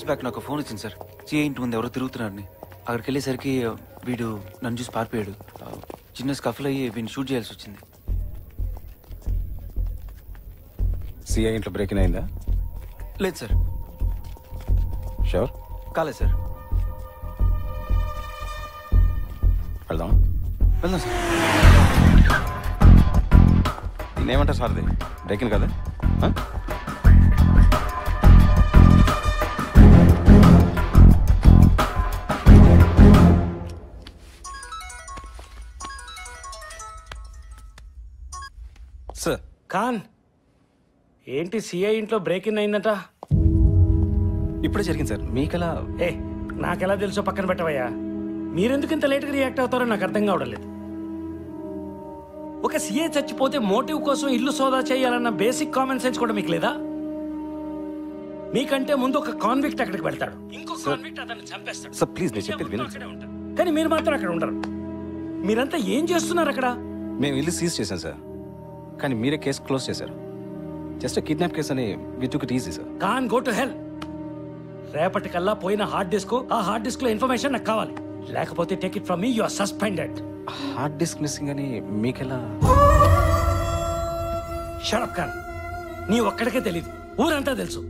బ్యాక్ నాకు ఫోన్ వచ్చింది సార్. సిఐ ఇంటి ముందు ఎవరో తిరుగుతున్నారని. అక్కడికి వెళ్ళేసరికి వీడు నన్ను చూసి పారిపోయాడు. చిన్న స్కఫల్ అయ్యి వీడిని షూట్ చేయాల్సి వచ్చింది. సిఐ ఇంట్లో బ్రేకింగ్ అయిందా? లేదు సార్. షూర్? కాలేదు సార్. వెళ్దాం వెళ్దాం సార్. నేనేమంటారు సార్, అది బ్రేకింగ్ కదా? సార్ ఖాన్, ఏంటి సిఐ ఇంట్లో బ్రేక్ ఇన్ అయిందట? ఇప్పుడే జరిగింది సార్. మీకెలా? ఏ నాకెలా తెలుసో పక్కన పెట్టవయ్యా. మీరెందుకు ఇంత లేట్గా రియాక్ట్ అవుతారో నాకు అర్థం కావడం లేదు. ఒక సిఐ చచ్చిపోతే మోటివ్ కోసం ఇల్లు సోదా చేయాలన్న బేసిక్ కామన్ సెన్స్ కూడా మీకు లేదా? మీకంటే ముందు ఒక కాన్విక్ట్ అక్కడికి వెళ్తాడు, ఇంకో కాన్విక్ట్ అతన్ని చంపేస్తాడు. సార్ ప్లీజ్, నేను చెప్పేది వినండి. కానీ మీరు మాత్రం అక్కడ ఉండరు. మీరంతా ఏం చేస్తున్నారు అక్కడ? మేము ఇల్లు సీజ్ చేశాం సార్, కానీ మీరే కేసు క్లోజ్ చేశారు. జస్ట్ కిడ్నాప్ కేసు అని we took it easy sir. Khan go to hell. రేపటికల్లా పోయిన హార్డ్ డిస్క్, ఆ హార్డ్ డిస్క్ లో ఇన్ఫర్మేషన్ నాకు కావాలి, లేకపోతే take it from me, you are suspended. Hard disk missing అని మీకెలా? షట్ అప్ ఖాన్, నీ ఒక్కడికే తెలీదు, ఊరంతా తెలుసు.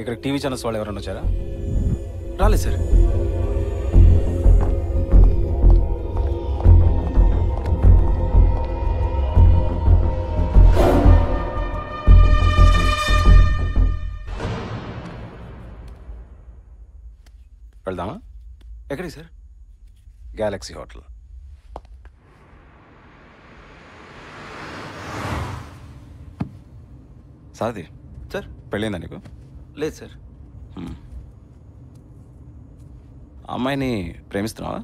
ఇక్కడ టీవీ ఛానల్స్ వాళ్ళు ఎవరైనా వచ్చారా? రాలేదు సార్. వెళ్దామా? ఎక్కడికి sir? Galaxy hotel. Sarathi sir, పెళ్ళైందా నీకు? లేదు సార్. అమ్మాయిని ప్రేమిస్తున్నావా?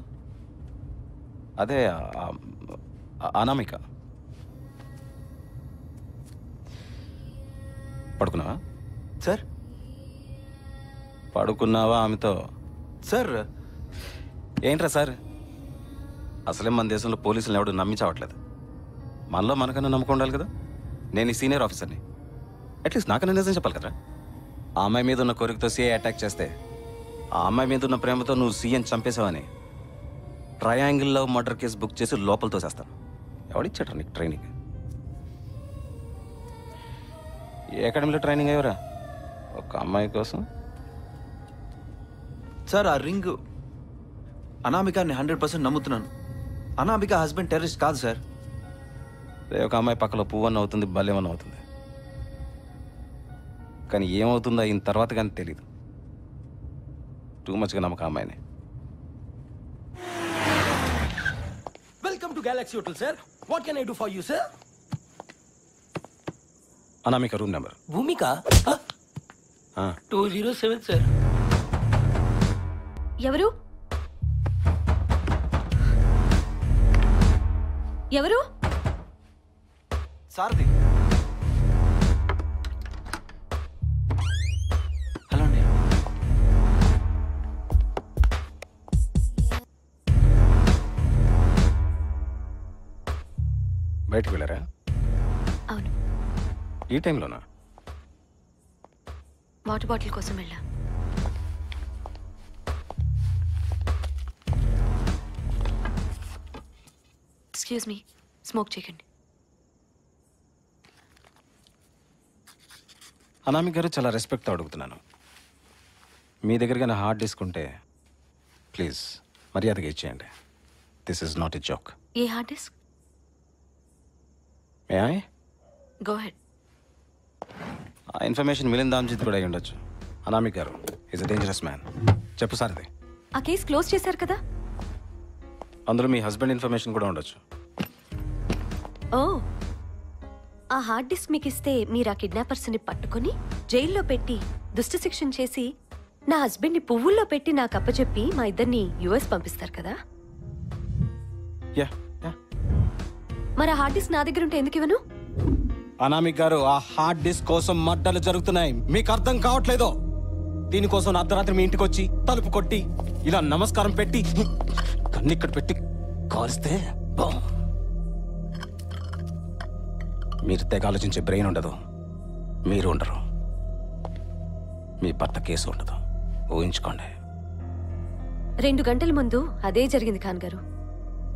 అదే అనామిక. పడుకున్నావా సార్? పడుకున్నావా ఆమెతో? సార్ ఏంట్రా సార్, అసలే మన దేశంలో పోలీసులను ఎవడు నమ్మించవట్లేదు. మనలో మనకన్నా నమ్మకం ఉండాలి కదా. నేను ఈ సీనియర్ ఆఫీసర్ని, అట్లీస్ట్ నాకన్నా నిజం చెప్పాలి కదరా. ఆ అమ్మాయి మీద ఉన్న కోరికతో సీఐ అటాక్ చేస్తే, ఆ అమ్మాయి మీద ఉన్న ప్రేమతో నువ్వు సీఎం చంపేశావని ట్రయాంగిల్లో మర్డర్ కేసు బుక్ చేసి లోపల తోసేస్తాను. ఎవడిచ్చాడు నీకు ట్రైనింగ్? ఏ అకాడమీలో ట్రైనింగ్ అయ్యవరా ఒక అమ్మాయి కోసం? సార్, ఆ రింగ్ అనామికాని 100% నమ్ముతున్నాను. అనామిక హస్బెండ్ టెర్రరిస్ట్ కాదు సార్. ఒక అమ్మాయి పక్కలో పువ్వన్న అవుతుంది, బల్యమన్న అవుతుంది, కానీ ఏమవుతుందో అయిన తర్వాత కానీ తెలీదు. టూ మచ్గా నమ్మకం అమ్మాయిని. Welcome to Galaxy hotel sir. What can I do for you sir? Anamika room number. Bhumika 207 sir. ఎవరు ఎవరు? సారథి. హలో అండి. బయటికి వెళ్ళారా? అవును. ఈ టైంలోనా? వాటర్ బాటిల్ కోసం వెళ్ళా. ఎక్స్క్యూజ్ మీ, స్మోక్ చేయకండి. అనామిక గారు, చాలా రెస్పెక్ట్తో అడుగుతున్నాను. మీ దగ్గరగా నా హార్డ్ డిస్క్ ఉంటే ప్లీజ్ మర్యాదగా ఇచ్చేయండి. This is not a joke. A hard disk? May I go head. ఆ ఇన్ఫర్మేషన్ మిలింద్ దామ్జీత్ కూడా అయి ఉండొచ్చు. అనామిక్ గారు ఈజ్ అ డేంజరస్ మ్యాన్. చెప్పు సారథి. ఆ కేసు క్లోజ్ చేశారు కదా? అందులో మీ హస్బెండ్ ఇన్ఫర్మేషన్ కూడా ఉండొచ్చు. ఓ, ఆ హార్డ్ డిస్క్ మీకు ఇస్తే మీరు ఆ కిడ్నాపర్స్ని పట్టుకొని జైల్లో పెట్టి దుష్ట శిక్షణ చేసి నా హస్బెండ్ని పువ్వుల్లో పెట్టి నాకు అప్పచెప్పి మా ఇద్దరిని యుఎస్ పంపిస్తారు కదా? యా. మరి ఆ హార్డ్ డిస్క్ నా దగ్గర ఉంటే ఎందుకు ఇవ్వను? అనామిక్ గారు, ఆ హార్డ్ డిస్క్ కోసం మడ్డలు జరుగుతున్నాయి. మీకు అర్థం కావట్లేదో? దీనికోసం అర్ధరాత్రి మీ ఇంటికి వచ్చి తలుపు కొట్టి ఇలా నమస్కారం పెట్టి కన్నిక్కడ పెట్టి కాల్స్తే మీరు తెగ ఆలోచించే బ్రెయిన్ ఉండదు. మీరు ఉండరు. మీ భర్త కేసు ఉండదు. ఊహించుకోండి. 2 గంటల ముందు అదే జరిగింది ఖాన్ గారు.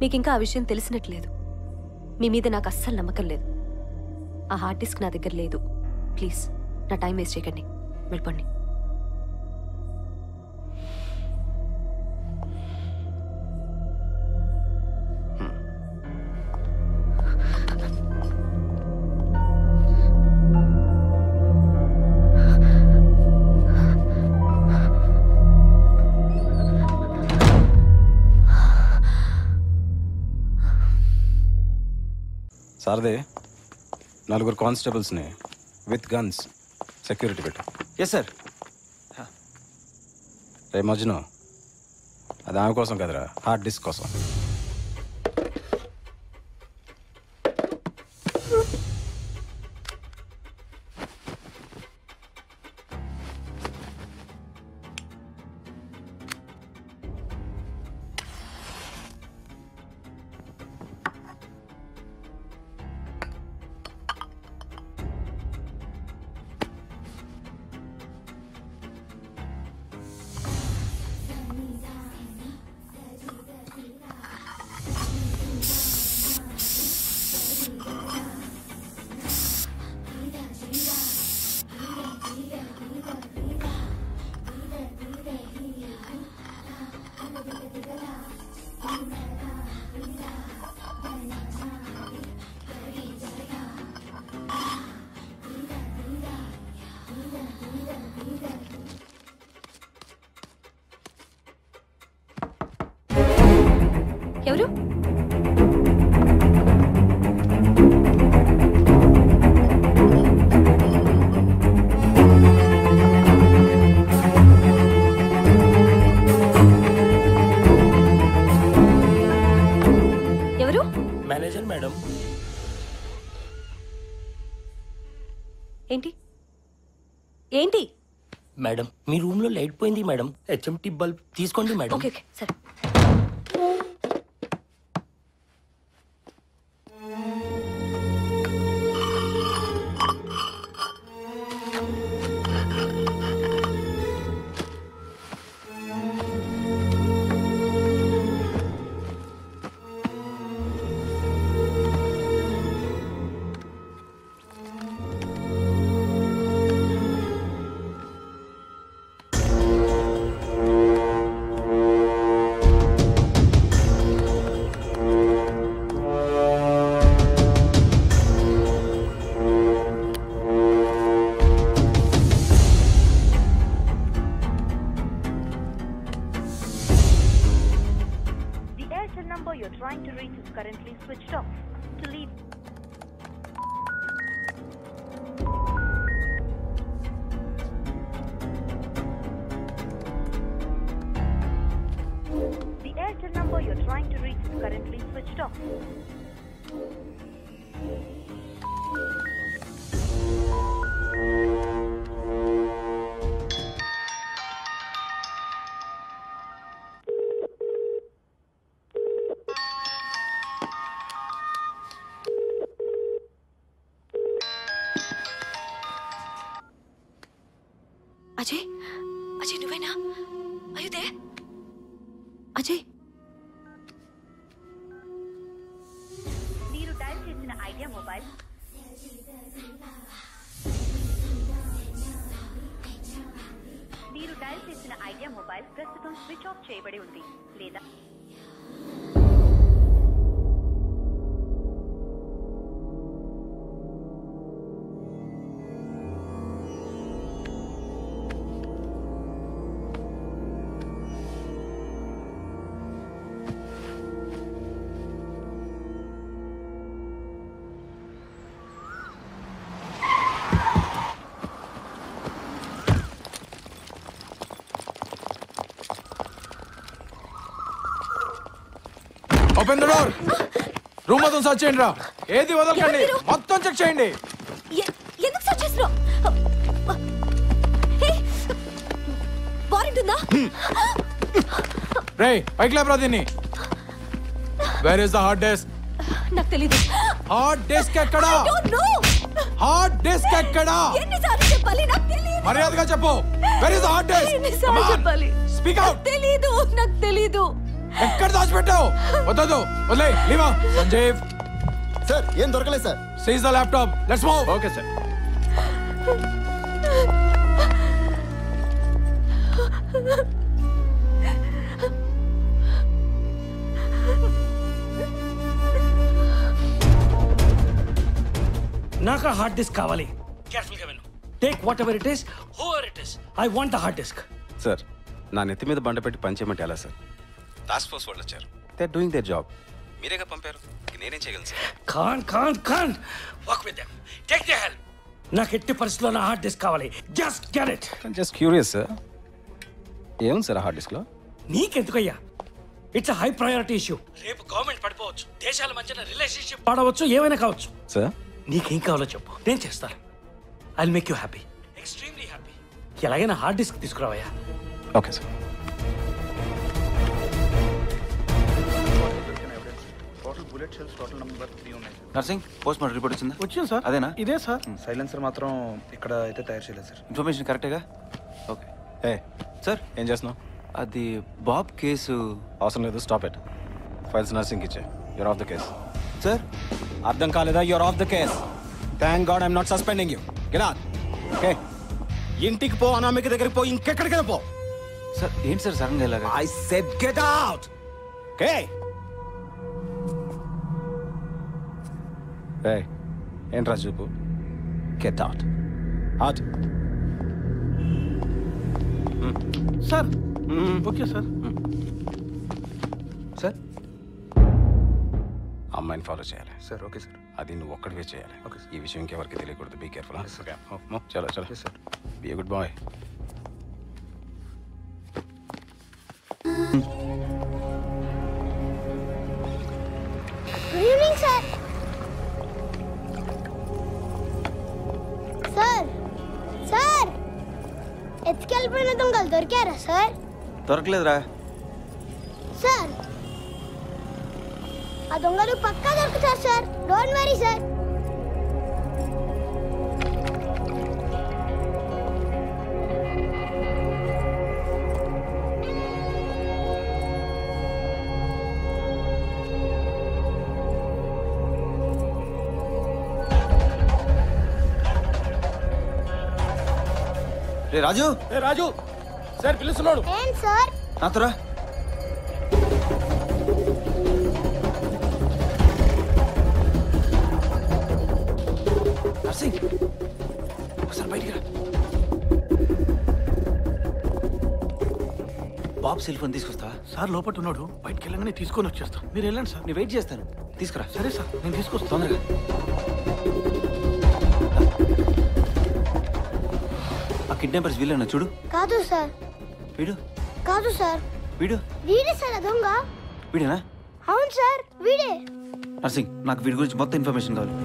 మీకు ఇంకా ఆ విషయం తెలిసినట్లేదు. మీ మీద నాకు అస్సలు నమ్మకం లేదు. ఆ హార్డ్ డిస్క్ నా దగ్గర లేదు. ప్లీజ్ నా టైం వేస్ట్ చేయకండి, వెళ్ళిపోండి. సారదే, 4 కానిస్టేబుల్స్ని విత్ గన్స్ సెక్యూరిటీ పెట్టు. Yes sir. రే మజ్ను, అది ఆమె కోసం కదరా, హార్డ్ డిస్క్ కోసం. ఎవరు? ఎవరు? Manager madam. ఏంటి ఏంటి? మేడం, మీ రూమ్ లో లైట్ పోయింది మేడం. హెచ్ఎంటీ బల్బ్ తీసుకోండి మేడం. ఓకే సరే. Currently switched off. To leave number you're trying to reach is currently switched off. Ajay Ajay నువ్వేనా అయ్యుదే అజయ్ మీరు డయల్ చేసిన ఐడియా మొబైల్ ప్రస్తుతం స్విచ్ ఆఫ్ చేయబడి ఉంది లేదా ఓపెన్ ద డోర్ రూమ్ మొత్తం సర్చ్ చేయండి రా ఏది వదలకండి మొత్తం చెక్ చేయండి ఎందుకు సర్చ్ చేస్తున్నావు వారెంట్ ఉందా రేయ్ పైకి లేపరా దీన్ని where is the hard disk నాకు తెలీదు హార్డ్ డిస్క్ ఎక్కడ హార్డ్ డిస్క్ ఎక్కడ ఎన్నిసార్లు చెప్పాలి నాకు తెలీదు మర్యాదగా చెప్పు where is the hard disk ఎన్నిసార్లు చెప్పాలి స్పీక్ అవుట్ తెలీదు నాకు తెలీదు ఎక్కడ దాచిపెట్టావు వద్దు వదిలే లీవా సంజీవ్ సార్ ఏం దొరకలేదు sir seize the laptop let's move okay sir నాకు హార్డ్ డిస్క్ కావాలి కేర్ఫుల్ గా విను take what ever it is whoever it is I want the hard disk sir నా నెత్తి మీద బండ పెట్టి పనిచేయమంటే ఎలా సార్ టాస్క్ ఫోర్స్ వాళ్ళు వచ్చారు దే డూయింగ్ దేర్ జాబ్ మీరేగా పంపారు నేనేం చేయగలను sir can't work with them take the help నాకు ఎట్టి పరిస్థితుల్లో నా హార్డ్ డిస్క్ కావాలి just get it just curious sir ఏముంది సార్ హార్డ్ డిస్క్లో నీకెందుకయ్యా ఇట్స్ హై ప్రయారిటీ ఇష్యూ రేపు గవర్నమెంట్ పడిపోవచ్చు దేశాల మధ్యన రిలేషన్షిప్ పాడవచ్చు ఏమైనా కావచ్చు సార్ నీకేం కావాలో చెప్పు నేను చేస్తాను I make you happy extremely happy ఎలాగైనా హార్డ్ డిస్క్ తీసుకురావయ్యా okay sir Narsing post mortem report వచ్చిందా వచ్చింది సార్ అదేనా ఇదే సార్ సైలెన్సర్ మాత్రం ఇక్కడ అయితే తయారు చేయలేదు సార్ ఇన్ఫర్మేషన్ కరెక్టేగా ఓకే ఏ సార్ ఏం చేస్తున్నావు అది బాబ్ కేసు అవసరం లేదు స్టాప్ ఇట్ ఫైల్స్ నర్సింగ్ ఇచ్చే you're off the case sir అర్థం కాలేదా you're off the case thank God I'm not suspending you get out okay ఇంటికి పో అనామిక దగ్గరికి పో ఇంకెక్కడికైనా పో సార్ ఏంటి సార్ సడన్గా ఇలాగా I said get out okay ఏ ఏంట్రా చూపు get out out sir okay sir sir అమ్మాయిని ఫాలో చేయాలి సార్ ఓకే సార్ అది నువ్వు ఒక్కడివే చేయాలి ఈ విషయం ఇంకెవరికి తెలియకూడదు బీ కేర్ఫుల్ చలో చలో sir be good boy good evening sir sir sir ఎత్తుకెళ్ళిపోయిన దొంగలు దొరికారా సార్ దొరకలేదురా సార్ ఆ దొంగలు పక్కా దొరుకుతారు సార్ డోంట్ వరీ సార్ రే రాజు రాజు సార్ పిలుస్తున్నాడు ఏం సార్ నాతోరా నర్సింగ్ ఒకసారి బయటికి రా బాబు సెల్ ఫోన్ తీసుకొస్తావా సార్ లోపల ఉన్నాడు బయటికి వెళ్ళగానే తీసుకొని వచ్చేస్తాం మీరు వెళ్ళండి సార్ నేను వెయిట్ చేస్తాను తీసుకురా సరే సార్ నేను తీసుకొస్తాను తొందరగా ఆ కిడ్నాపర్స్ వీళ్ళన్నా చూడు కాదు సార్ వీడు కాదు సార్ వీడు వీడే సార్ ఆ దొంగ వీడేనా? అవును సార్ వీడే. నర్సింగ్, నాకు వీడి గురించి మొత్తం ఇన్ఫర్మేషన్ కావాలి.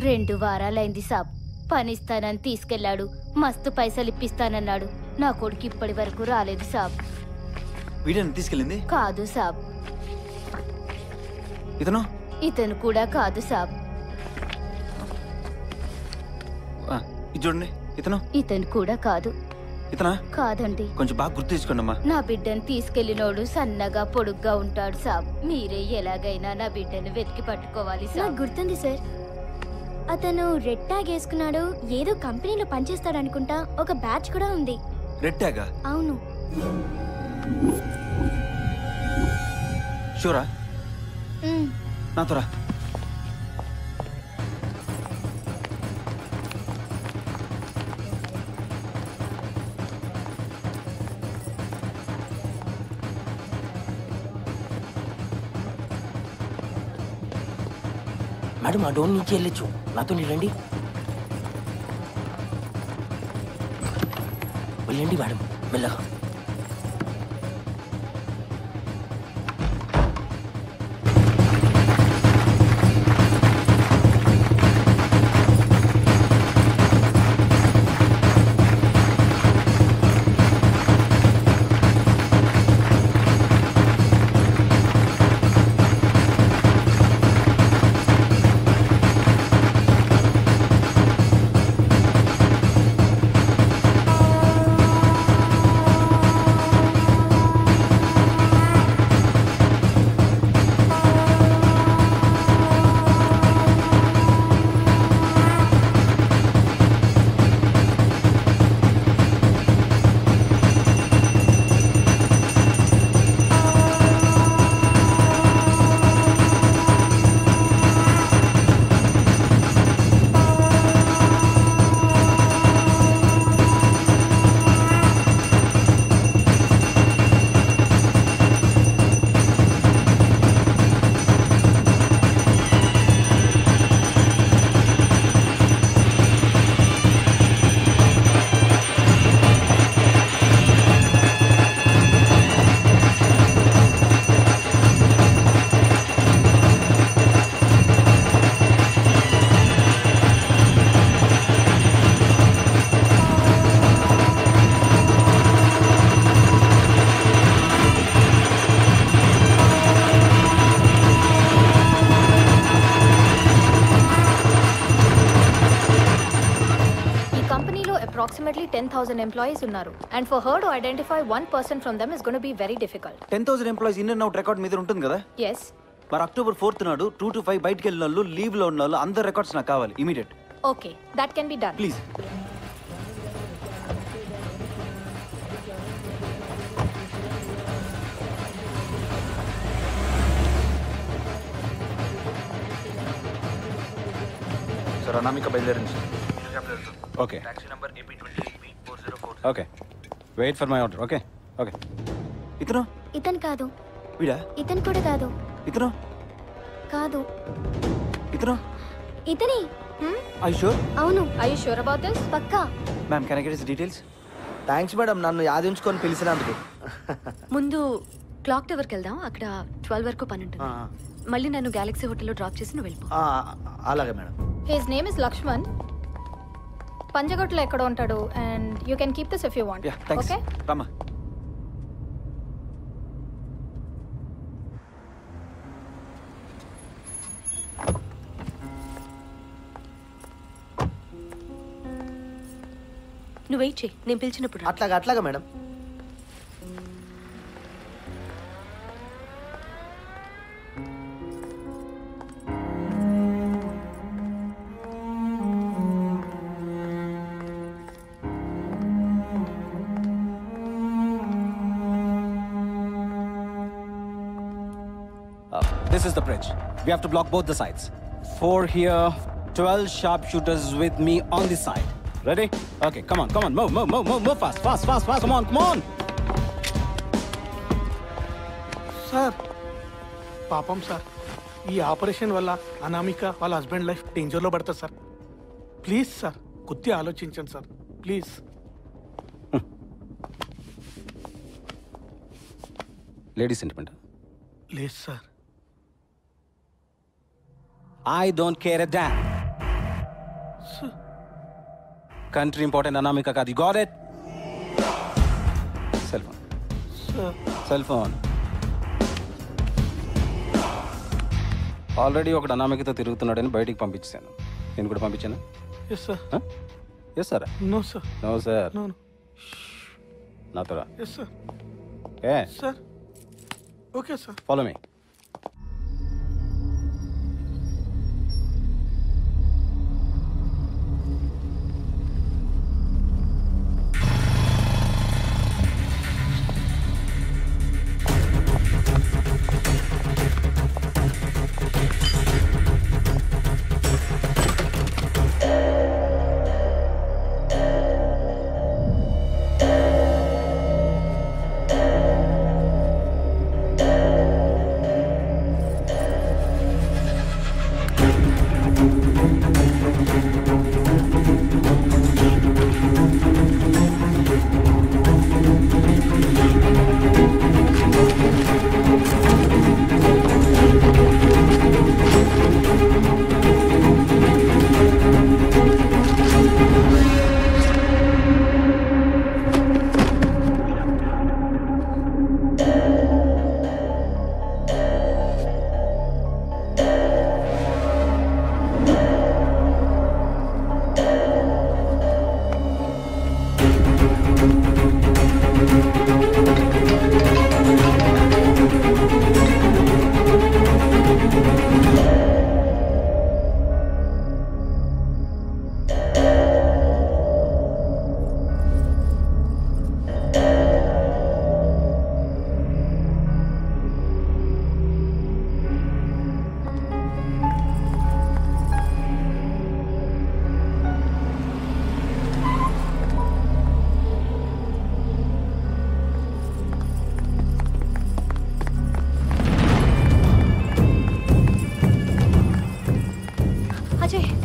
రెండు వారాలైంది సాబ్. పనిస్తానని తీసుకెళ్లాడు, మస్తు పైసలు ఇప్పిస్తానన్నాడు. నా కొడుకు ఇప్పటి వరకు రాలేదు సాబ్. వీడిని తీసుకెళ్ళింది కాదు సాబ్. ఇతను కూడా కాదు సాబ్. ఇది చూడండి. ఇతను కూడా కాదు. ఇతనా? కాదండి. కొంచెం బాగా గుర్తు తెచ్చుకోండమ్మా. నా బిడ్డను తీసుకెళ్లినోడు సన్నగా పొడుగ్గా ఉంటాడు సాబ్. మీరే ఎలాగైనా నా బిడ్డను వెతికి పట్టుకోవాలి సాబ్. నాకు గుర్తుంది సార్. అతను రెడ్ ట్యాగ్ వేసుకున్నాడు. ఏదో కంపెనీలో పనిచేస్తాడు అనుకుంటా. ఒక బ్యాచ్ కూడా ఉంది. రెడ్ ట్యాగా? అవును. షూరా? నాతో రా. మేడం ఆ డోర్ నుంచి వెళ్ళొచ్చు. నాతో రండి. వెళ్ళండి మేడం, మెల్లగా. approximately 10,000 employees unnaru, and for her to identify one person from them is going to be very difficult. 10,000 employees in and out record మీద ఉంటుంది కదా? Yes. మరి October 4th నాడు 2 to 5 బయటికి వెళ్ళిన వాళ్ళు, లీవ్ లో ఉన్న వాళ్ళు అందరి రికార్డ్స్ నాకు కావాలి immediate. Okay, that can be done. Please. Sir Anamika బయలుదేరింది sir. Okay. Taxi number AP23B404. Okay. Wait for my order. Okay. Okay. ఇతను ఇతను కాదు. వీడా? ఇతను కూడా కాదు. ఇతను కాదు. ఇతను ఇతని. I sure? అవును. I sure about this? పక్కా. Ma'am can I get his details? Thanks madam నన్ను యాదించుకొని పిలిచినందుకు. ముందు క్లాక్ టవర్కి వెళ్దాం, అక్కడ 12 వరకు పని ఉంటుంది. మళ్ళీ నన్ను గెలాక్సీ హోటల్లో డ్రాప్ చేసి నువ్వు వెళ్ళిపో. అలాగే madam. His name is Lakshman. పంజగుట్లో ఎక్కడ ఉంటాడు and you can keep this if you want. Okay Rama. నువ్వు వెయిట్ చేయి, నేను పిలిచినప్పుడు రా. అట్లాగా madam. This is the bridge. We have to block both the sides. 4 here, 12 sharpshooters with me on this side. Ready? Okay, come on, move fast, come on. Sir పాపం sir, ఈ operation వల్ల అనామిక వాళ్ళ husband life డేంజర్లో పడుతుంది sir. Please sir కొద్దిగా ఆలోచించండి sir please. Lady sentiment. లేదు sir. I don't care a damn. Country important, Anamika Kadi. Got it? Cell phone. Sir. Cell phone. Already ఒకటి అనామికతో తిరుగుతున్నాడని బయటికి పంపించాను. నేను కూడా పంపించాను. Yes sir. Yes sir. No sir. No sir. No. నాతో రా. Yes sir. ఏ sir. Okay sir. Follow me.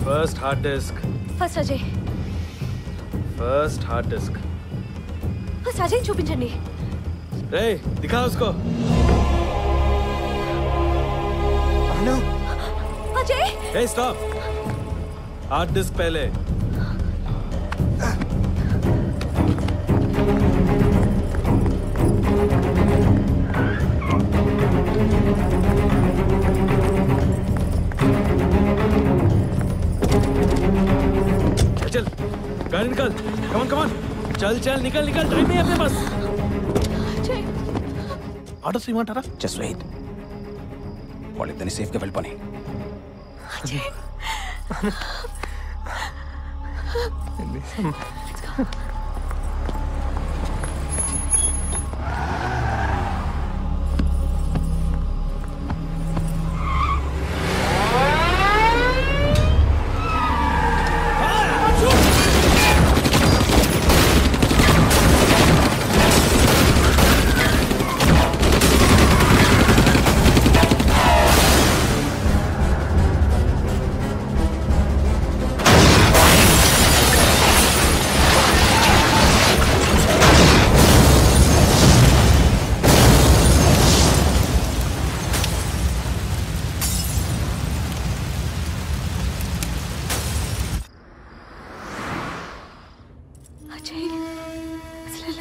First hard disk. First Ajay. First hard disk. First Ajay చూపించండి. Hey, दिखा उसको. అను. Ajay. Hey, stop. Hard disk पहले. चल गाड़ी निकाल. Come on. चल निकल टाइम नहीं है अपने पास. ఆర్డర్స్ ఇవ్వమంటారా? Just wait. వాళ్ళిద్దరిని సేఫ్గా వెళ్ళిపోని.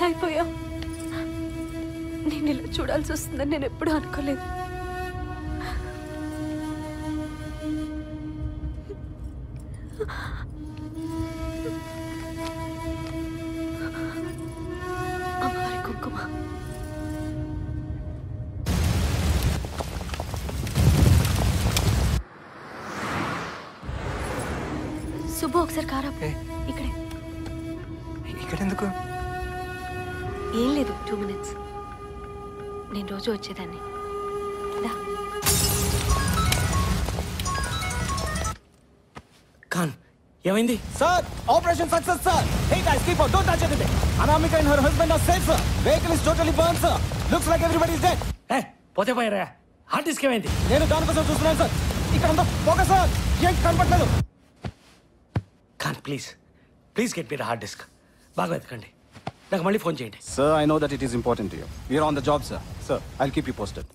ఇలా అయిపోయాం. నేను ఇలా చూడాల్సి వస్తుందని నేను ఎప్పుడూ అనుకోలేదు. అమ్మవారి కుంకుమ. సుబ్బు ఒకసారి కారా. ఇక్కడే. ఇక్కడెందుకు? ఏం లేదు, 2 minutes. నేను రోజు వచ్చేదాన్ని. ఖాన్ ఏమైంది? Sir operation success sir. Hey guys keep on, don't touch anything. Anamika and her husband are safe sir. Vehicle is totally burn sir. Looks like everybody is dead. పోతే పోయారా? హార్డ్ డిస్క్ ఏమైంది? నేను దానికోసం చూస్తున్నాను సార్. ఇక్కడ ఉందా పోగా సార్. ఏం కనపడలేదు. Khan please get me the hard disk. బాగా వెతకండి, నాకు మళ్ళీ ఫోన్ చేయండి. Sir, I know that it is important to you. We are on the job, sir. Sir, I'll keep you posted.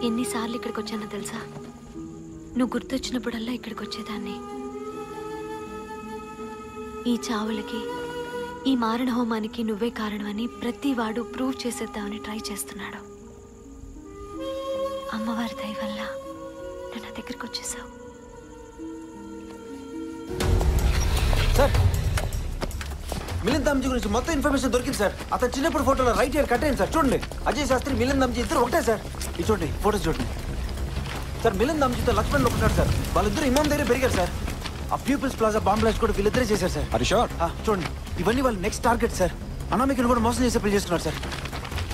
ఎన్నిసార్లు ఇక్కడికి వచ్చానో తెలుసా? నువ్వు గుర్తొచ్చినప్పుడల్లా ఇక్కడికి వచ్చేదాన్ని. ఈ చావులకి, ఈ మారణ హోమానికి నువ్వే కారణమని ప్రతి వాడు ప్రూవ్ చేసేద్దామని ట్రై చేస్తున్నాడు. అమ్మవారి దయ వల్ల నువ్వు నా దగ్గరికి వచ్చేసావు. సార్ మిలింద్ దామ్జీ గురించి మొత్తం ఇన్ఫర్మేషన్ దొరికింది సార్. అతను చిన్నప్పుడు ఫోటోలో రైట్ ఇయర్ కట్ అయింది సార్. చూడండి, అజయ్ శాస్త్రి మిలింద్ దామ్జీ ఇద్దరు ఒకటే సార్. ఇది చూడండి, ఫోటోస్ చూడండి సార్. మిలింద్ దామ్జీతో లక్ష్మణ్ ఒకటాడు సార్. వాళ్ళిద్దరు ఇమాం దగ్గర పెరిగారు సార్. ఆ పీపుల్స్ ప్లాజా బాంబ్ బ్లాస్ట్ కూడా వీళ్ళిద్దరే చేశారు సార్. అది షూర్. చూడండి, ఇవన్నీ వాళ్ళ నెక్స్ట్ టార్గెట్ సార్. అనామికను కూడా మోసం చేసే పెళ్లి చేస్తున్నారు సార్.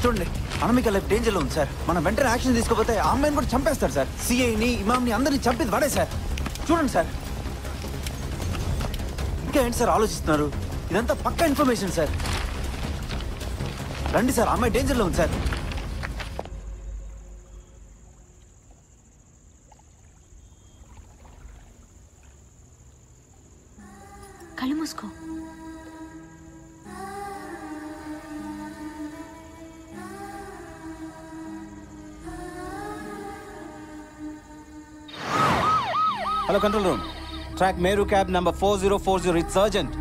చూడండి, అనామిక లైఫ్ డేంజర్లో ఉంది సార్. మనం వెంటనే యాక్షన్ తీసుకోకపోతే ఆ అమ్మాయిని కూడా చంపేస్తారు సార్. సిఐని, ఇమాంని అందరినీ చంపేది వాడే సార్. చూడండి సార్, ఇంకా ఏంటి సార్ ఆలోచిస్తున్నారు? ఇదంతా పక్కా ఇన్ఫర్మేషన్ సార్. రండి సార్, అమ్మాయి డేంజర్లో ఉంది సార్. కళ్ళు మూసుకో. Hello, control room. Track Meru cab number 4040. It's urgent.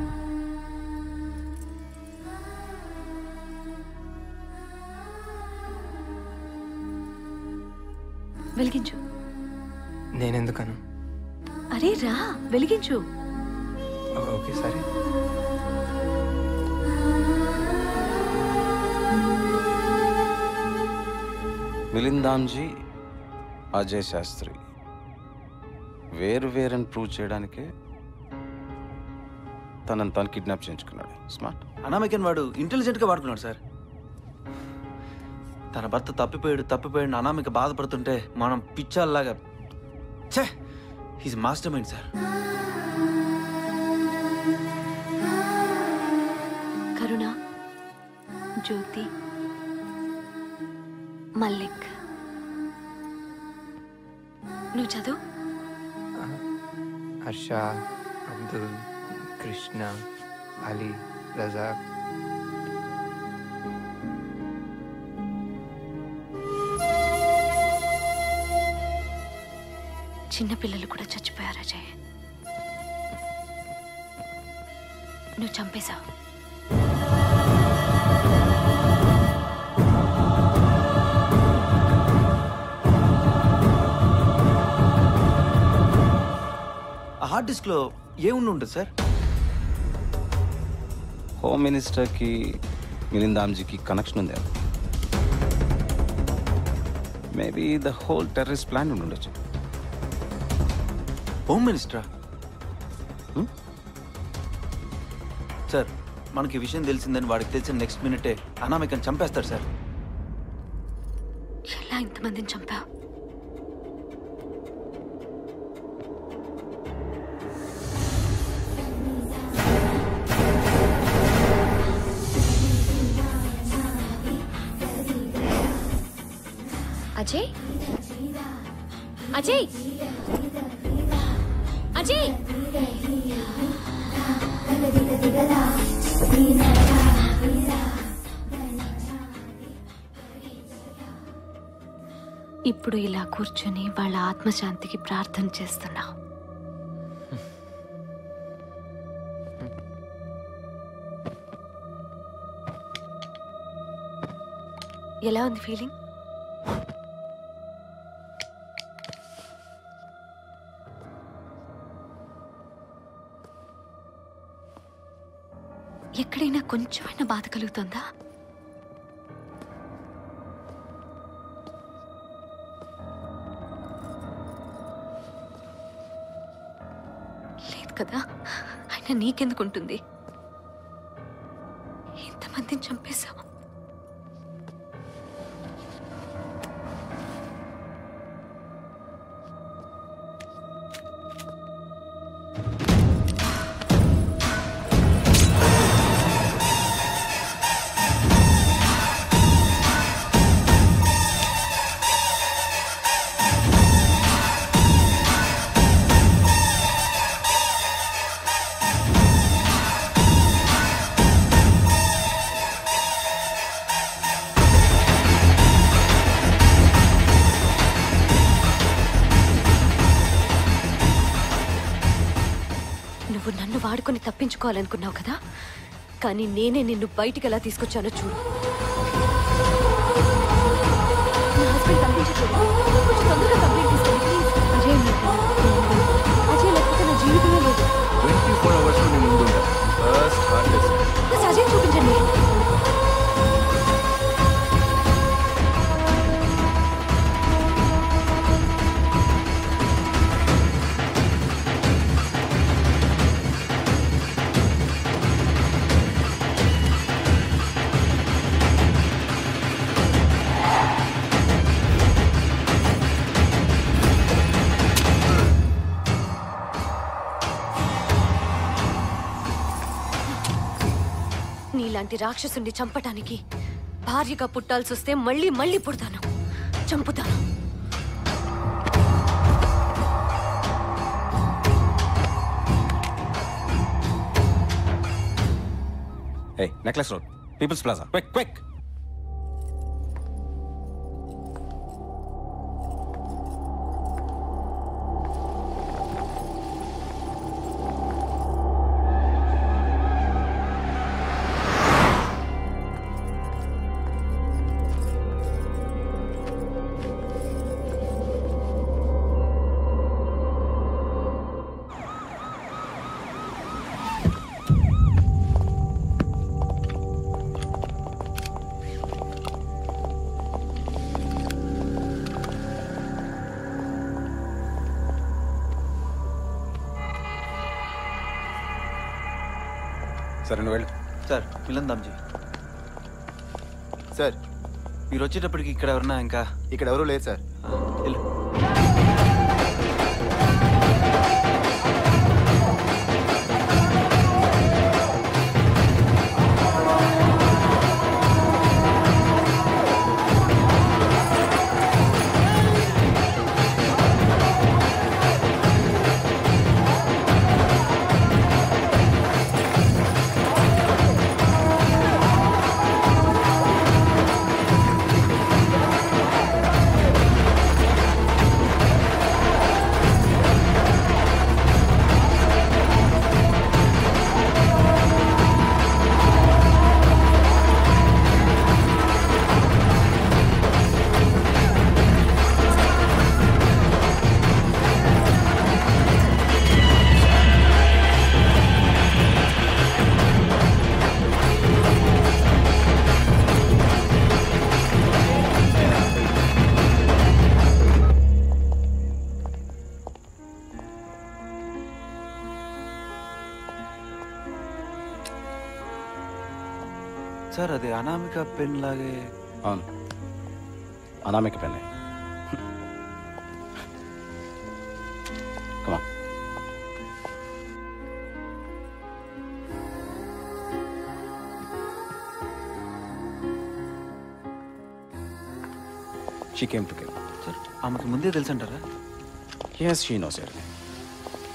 వెలిగించు. నేనెందుకను? అరే రా, వెలిగించు. ఓకే సరే. మిలింద్ దామ్జీ, అజయ్ శాస్త్రి వేరుని ప్రూవ్ చేయడానికే తనని తాను కిడ్నాప్ చేయించుకున్నాడు. స్మార్ట్. అనామికన్ వాడు ఇంటెలిజెంట్గా వాడుకున్నాడు సార్. తన భర్త తప్పిపోయాడు అనామిక బాధపడుతుంటే మనం పిచ్చాల్లాగా ఛే, హీస్ మాస్టర్ మైండ్ సార్. కరుణ, జ్యోతి, మల్లిక్, నువ్వు చదువు. హర్ష, అబ్దుల్, కృష్ణ, అలీ, రజాక్. చిన్నపిల్లలు కూడా చచ్చిపోయారు అజయ్. నువ్వు చంపేశావు. ఆ హార్డ్ డిస్క్ లో ఏముండి ఉంటుంది సార్? హోమ్ మినిస్టర్కి మిలింద్ దామ్జీకి కనెక్షన్ ఉంది. Maybe the whole terrorist plan ఉండొచ్చు. హోమ్ మినిస్టరా? సార్, మనకి విషయం తెలిసిందని వాడికి తెలిసిన నెక్స్ట్ మినిటే అనామికని చంపేస్తారు సార్. ఎలా ఇంతమందిని చంపావు? అజయ్, అజయ్ అజయ్ ఇప్పుడు ఇలా కూర్చొని వాళ్ళ ఆత్మశాంతికి ప్రార్థన చేస్తున్నా. ఎలా ఉంది ఫీలింగ్? ఎక్కడైనా కొంచెమైనా బాధ కలుగుతుందా? లేదు కదా. అయినా నీకెందుకుంటుంది? ఎంతమందిని చంపేశావు? నువ్వు నన్ను వాడుకొని తప్పించుకోవాలనుకున్నావు కదా, కానీ నేనే నిన్ను బయటికి ఎలా తీసుకొచ్చానో చూడు. నా హస్బెండ్ కనిపించట్లేదు. కొంచెం తొందరగా కంప్లైంట్ తీసుకోండి ప్లీజ్. అజయ్ అజయ్ లేకపోతే నా జీవితమే లేదు. 24 hours నీ ముందు ఫస్ట్ హార్ట్లెస్. బస్ అజయ్ చూపించండి. నీలాంటి రాక్షసుని చంపటానికి భార్యగా పుట్టాల్సి వస్తే మళ్ళీ మళ్ళీ పుడతాను, చంపుతాను. Hey, Necklace Road, People's Plaza. Quick, quick! సరే నువ్వు వెళ్ళు. Sir melon Damji. సార్ మీరు వచ్చేటప్పటికి ఇక్కడ ఎవరన్నా ఇంకా ఇక్కడ ఎవరు లేరు సార్. వెళ్ళు. సార్ అది అనామిక పెన్ లాగే. అవును, Anamika pen. Come on. She came to kill. Sir ఆమెకి ముందే తెలుసు అంటారా? Yes she knows everything.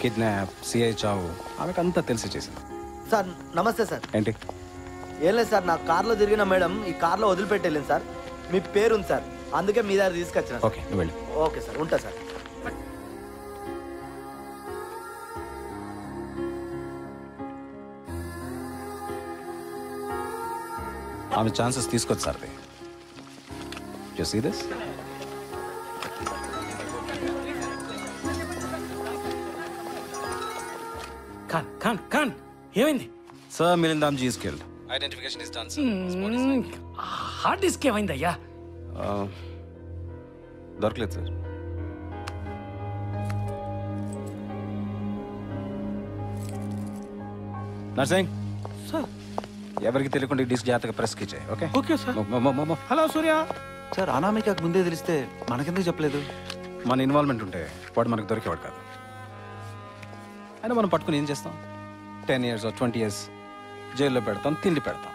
Kidnap, CI చావు, ఆమెకు అంతా తెలిసి చేసింది. సార్ నమస్తే సార్. ఏంటి? ఏం లేదు సార్, నా కార్లో తిరిగిన మేడం ఈ కార్లో వదిలిపెట్టేళ్ళింది సార్. మీ పేరుంది సార్, అందుకే మీ దగ్గర తీసుకొచ్చిన. ఓకే, నువ్వు వెళ్ళి. ఓకే సార్, ఉంటా సార్. ఆమె ఛాన్సెస్ తీసుకొచ్చు sir. You see this? Khan Khan Khan ఏమైంది? Sir, Milindamji is killed. Identification is done, sir. Hard disk ఏమైంది అయ్యా? దొరకలేదు సార్. నర్సింగ్ సార్, ఎవరికి తెలియకుండా డిస్క్ జాగ్రత్తగా ప్రెస్కి ఇచ్చాయి. Okay okay sir. హలో సూర్య సార్, అనామికకు ముందే తెలిస్తే మనకెందుకు చెప్పలేదు? మన ఇన్వాల్వ్మెంట్ ఉంటే వాడు మనకు దొరికేవాడు కాదు. అయినా మనం పట్టుకుని ఏం చేస్తాం? 10 years or 20 years జైల్లో పెడతాం, తిండి పెడతాం.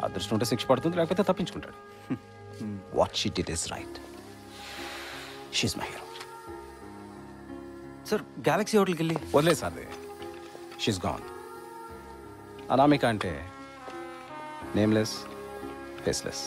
అదృష్టం ఉంటే శిక్ష పడుతుంది, లేకపోతే తప్పించుకుంటాడు. What she did is right. She's my hero. Sir, galaxy హోటల్కి వెళ్ళి వదిలే సార్, షీఈ్ గాన్. అనామిక అంటే నేమ్లెస్, ఫేస్లెస్.